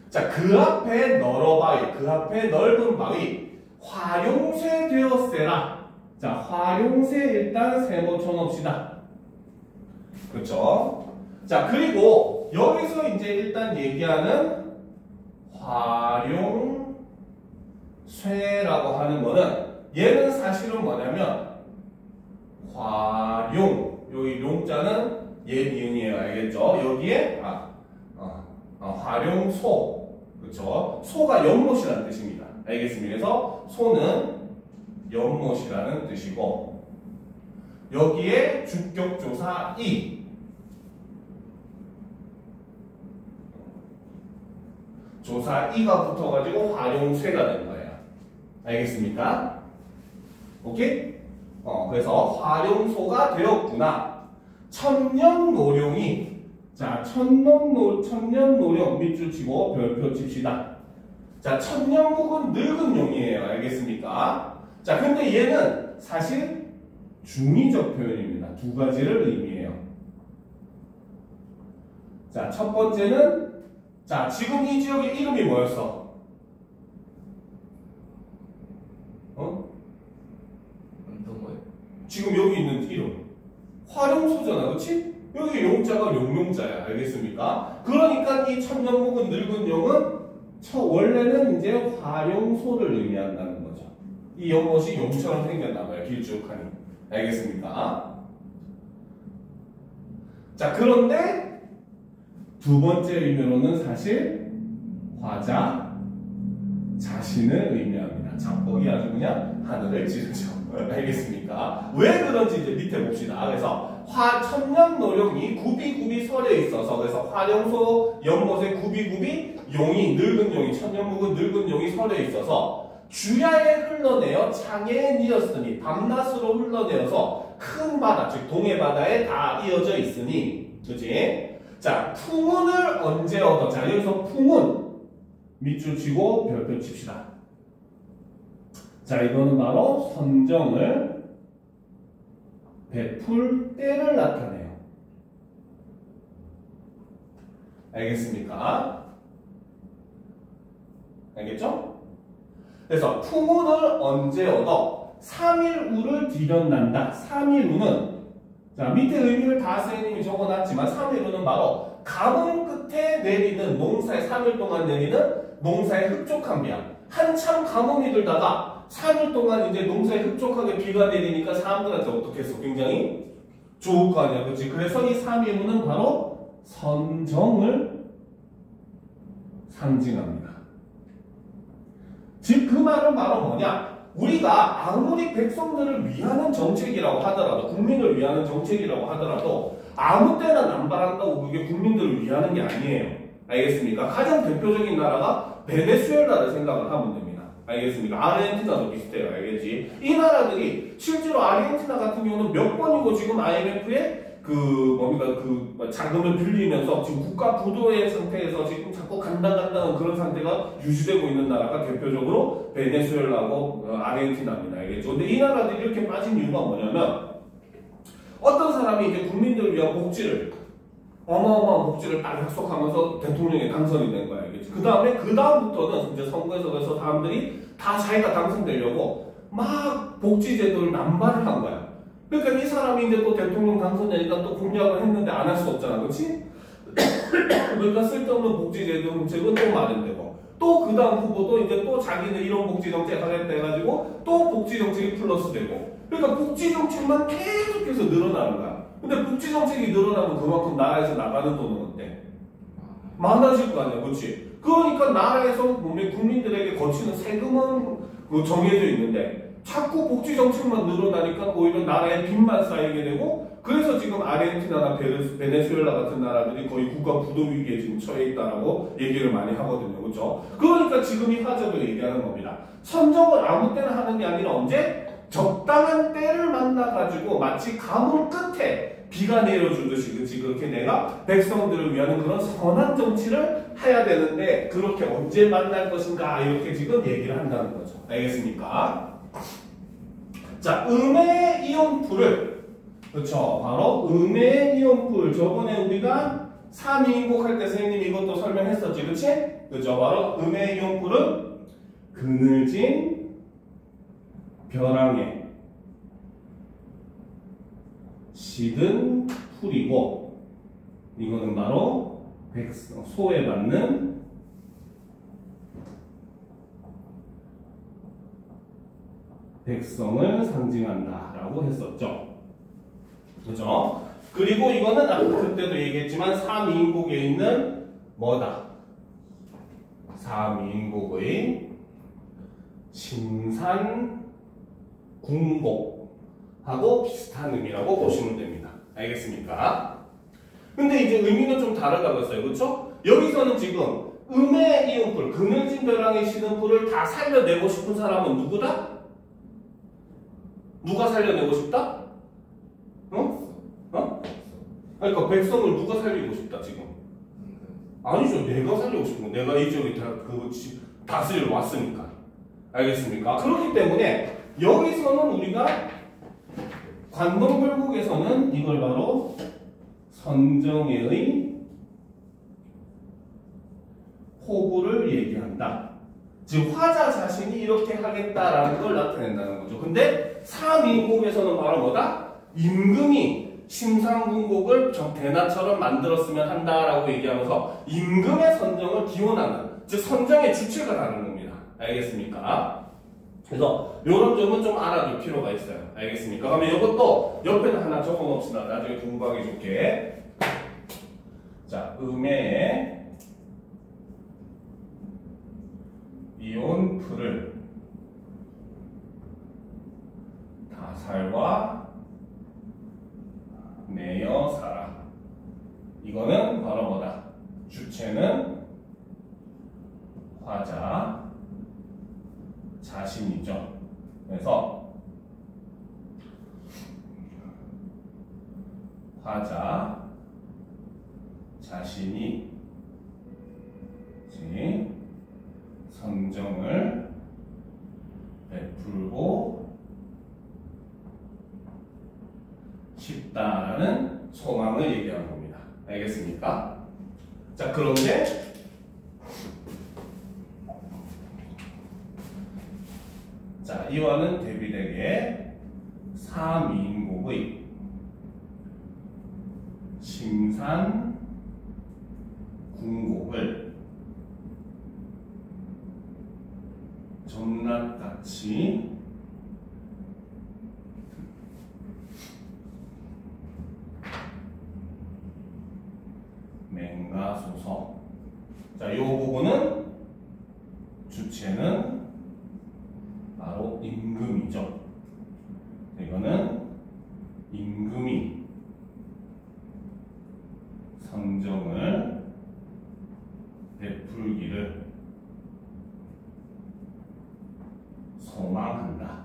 자, 그 앞에 너러바위, 그 앞에 넓은 바위, 화룡새 되었세라. 자, 화룡새 일단 세모 쳐놓읍시다. 그렇죠? 자, 그리고 여기서 이제 일단 얘기하는 화룡쇠라고 하는 거는, 얘는 사실은 뭐냐면 화룡, 여기 용자는 얘 미음이에요. 알겠죠? 여기에 화룡소, 그렇죠? 소가 연못이라는 뜻입니다. 알겠습니다. 그래서 소는 연못이라는 뜻이고, 여기에 주격조사 이, 조사 이가 붙어가지고 화룡쇠가 된 거예요. 알겠습니까? 오케이? 그래서 화룡소가 되었구나. 천년노룡이, 자, 천년노룡 밑줄 치고 별표 칩시다. 자, 천년묵은 늙은 용이에요. 알겠습니까? 자, 근데 얘는 사실 중의적 표현입니다. 두 가지를 의미해요. 자, 첫 번째는, 자, 지금 이 지역의 이름이 뭐였어? 어떤 거예요? 지금 여기 있는 이름 화룡소잖아, 그렇지? 여기 용자가 용용자야. 알겠습니까? 그러니까 이 천년묵은 늙은 용은 원래는 이제 화룡소를 의미한다는 거죠. 이 연못이 용처럼 생겼나봐요. 길쭉하니. 알겠습니까? 자, 그런데 두 번째 의미로는 사실 화자 자신을 의미합니다. 참 거기 아주 그냥 하늘을 찌르죠. 알겠습니까? 왜 그런지 이제 밑에 봅시다. 그래서 천년 노령이 굽이굽이 서려 있어서 그래서 화령소 연못에 굽이굽이 용이 늙은 용이 천년 묵은 늙은 용이 서려 있어서 주야에 흘러내어 창에 이었으니 밤낮으로 흘러내어서 큰 바다 즉 동해 바다에 다 이어져 있으니 그지? 자 풍운을 언제 얻어? 자 여기서 풍운 밑줄 치고 별표 칩시다. 자 이거는 바로 선정을 베풀 때를 나타내요. 알겠습니까? 알겠죠? 그래서 풍운을 언제 얻어? 3일우를 들여난다. 3일우는 자 밑에 의미를 다 선생님이 적어놨지만 3일우는 바로 가뭄 끝에 내리는 농사에 3일 동안 내리는 농사의 흡족한 비야. 한참 가뭄이 들다가 3일 동안 이제 농사에 흡족하게 비가 내리니까 사람들한테 어떻게 했어? 굉장히 좋을 거 아니야. 그렇지? 그래서 이 3일우는 바로 선정을 상징합니다. 즉 그 말은 바로 뭐냐? 우리가 아무리 백성들을 위하는 정책이라고 하더라도 국민을 위하는 정책이라고 하더라도 아무 때나 남발한다고 그게 국민들을 위하는 게 아니에요. 알겠습니까? 가장 대표적인 나라가 베네수엘라를 생각을 하면 됩니다. 알겠습니까? 아르헨티나도 비슷해요. 알겠지? 이 나라들이 실제로 아르헨티나 같은 경우는 몇 번이고 지금 IMF에 자금을 빌리면서 지금 국가 부도의 상태에서 지금 자꾸 간당간당한 그런 상태가 유지되고 있는 나라가 대표적으로 베네수엘라고 아르헨티나입니다. 알겠죠? 근데 이 나라들이 이렇게 빠진 이유가 뭐냐면 어떤 사람이 이제 국민들을 위한 복지를 어마어마한 복지를 딱 약속하면서 대통령에 당선이 된 거야. 알겠지? 그 다음부터는 이제 선거에서 그래서 사람들이 다 자기가 당선되려고 막 복지제도를 남발을 한 거야. 그러니까 이 사람이 이제 또 대통령 당선되니까 또 공약을 했는데 안 할 수 없잖아. 그렇지? 그러니까 쓸데없는 복지제도 정책은 또 마련되고 또 그 다음 후보도 이제 또 자기는 이런 복지정책 하겠다 해가지고 또 복지정책이 플러스되고 그러니까 복지정책만 계속해서 늘어나는 거야. 근데 복지정책이 늘어나면 그만큼 나라에서 나가는 돈은 어때? 많아질 거 아니야. 그렇지? 그러니까 나라에서 국민들에게 거치는 세금은 정해져 있는데 자꾸 복지 정책만 늘어나니까 오히려 나라에 빚만 쌓이게 되고 그래서 지금 아르헨티나나 베네수엘라 같은 나라들이 거의 국가 부도 위기에 지금 처해 있다라고 얘기를 많이 하거든요. 그렇죠? 그러니까 지금 이 화제도 얘기하는 겁니다. 선정을 아무 때나 하는 게 아니라 언제? 적당한 때를 만나가지고 마치 가뭄 끝에 비가 내려주듯이 그치? 그렇게 내가 백성들을 위하는 그런 선한 정치를 해야 되는데 그렇게 언제 만날 것인가 이렇게 지금 얘기를 한다는 거죠. 알겠습니까? 자, 음의 이온풀을 그렇죠. 바로 음의 이온풀 저번에 우리가 3인국 할 때 선생님이 이것도 설명했었지. 그렇지? 그렇죠. 바로 음의 이온풀은 그늘진 벼랑에 시든 풀이고 이거는 바로 소에 맞는 백성을 상징한다라고 했었죠. 그죠? 그리고 이거는 그때도 얘기했지만 3인국에 있는 뭐다? 3인국의 신산궁곡하고 비슷한 의미라고 보시면 됩니다. 알겠습니까? 근데 이제 의미는 좀 다르다고 했어요. 그렇죠? 여기서는 지금 음의 이음풀, 그늘진 벼랑의 시든 풀을 다 살려내고 싶은 사람은 누구다? 누가 살려내고 싶다? 그러니까 백성을 누가 살리고 싶다 지금? 아니죠. 내가 살리고 싶은 거. 내가 이 지역에 다스리러 왔으니까. 알겠습니까? 그렇기 때문에 여기서는 우리가 관동별국에서는 이걸 바로 선정의 포부를 얘기한다. 즉 화자 자신이 이렇게 하겠다라는 걸 나타낸다는 거죠. 근데 3인국에서는 바로 뭐다? 임금이 신상궁곡을 대나처럼 만들었으면 한다라고 얘기하면서 임금의 선정을 기원하는, 즉 선정의 주체가 다른 겁니다. 알겠습니까? 그래서 이런 점은 좀 알아둘 필요가 있어요. 알겠습니까? 그러면 이것도 옆에다 하나 적어놓읍시다. 나중에 공부하기 좋게. 자, 음의 이온풀을 살과 내어 살아. 이거는 바로 뭐다? 주체는 화자 자신이죠. 그래서 화자 자신이 선정을 베풀고 싶다라는 소망을 얘기하는 겁니다. 알겠습니까? 자, 그런데 자, 이와는 대비되게 3인국의 심산 궁곡을 전락같이 맹가소서. 자, 이 부분은 주체는 바로 임금이죠. 이거는 임금이 선정을 베풀기를 소망한다.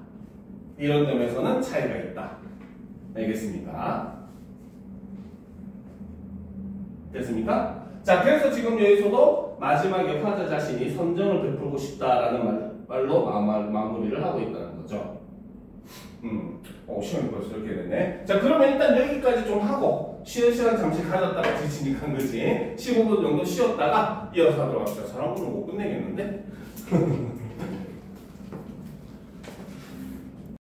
이런 점에서는 차이가 있다. 알겠습니까? 됐습니까? 자, 그래서 지금 여기서도 마지막에 화자 자신이 선정을 베풀고 싶다라는 말로 마무리를 하고 있다는 거죠. 시간이 벌써 이렇게 됐네. 자, 그러면 일단 여기까지 좀 하고 쉬는 시간 잠시 가졌다가 지치니까 한 거지. 15분 정도 쉬었다가 이어서 하도록 합시다. 사람 오늘 못 끝내겠는데?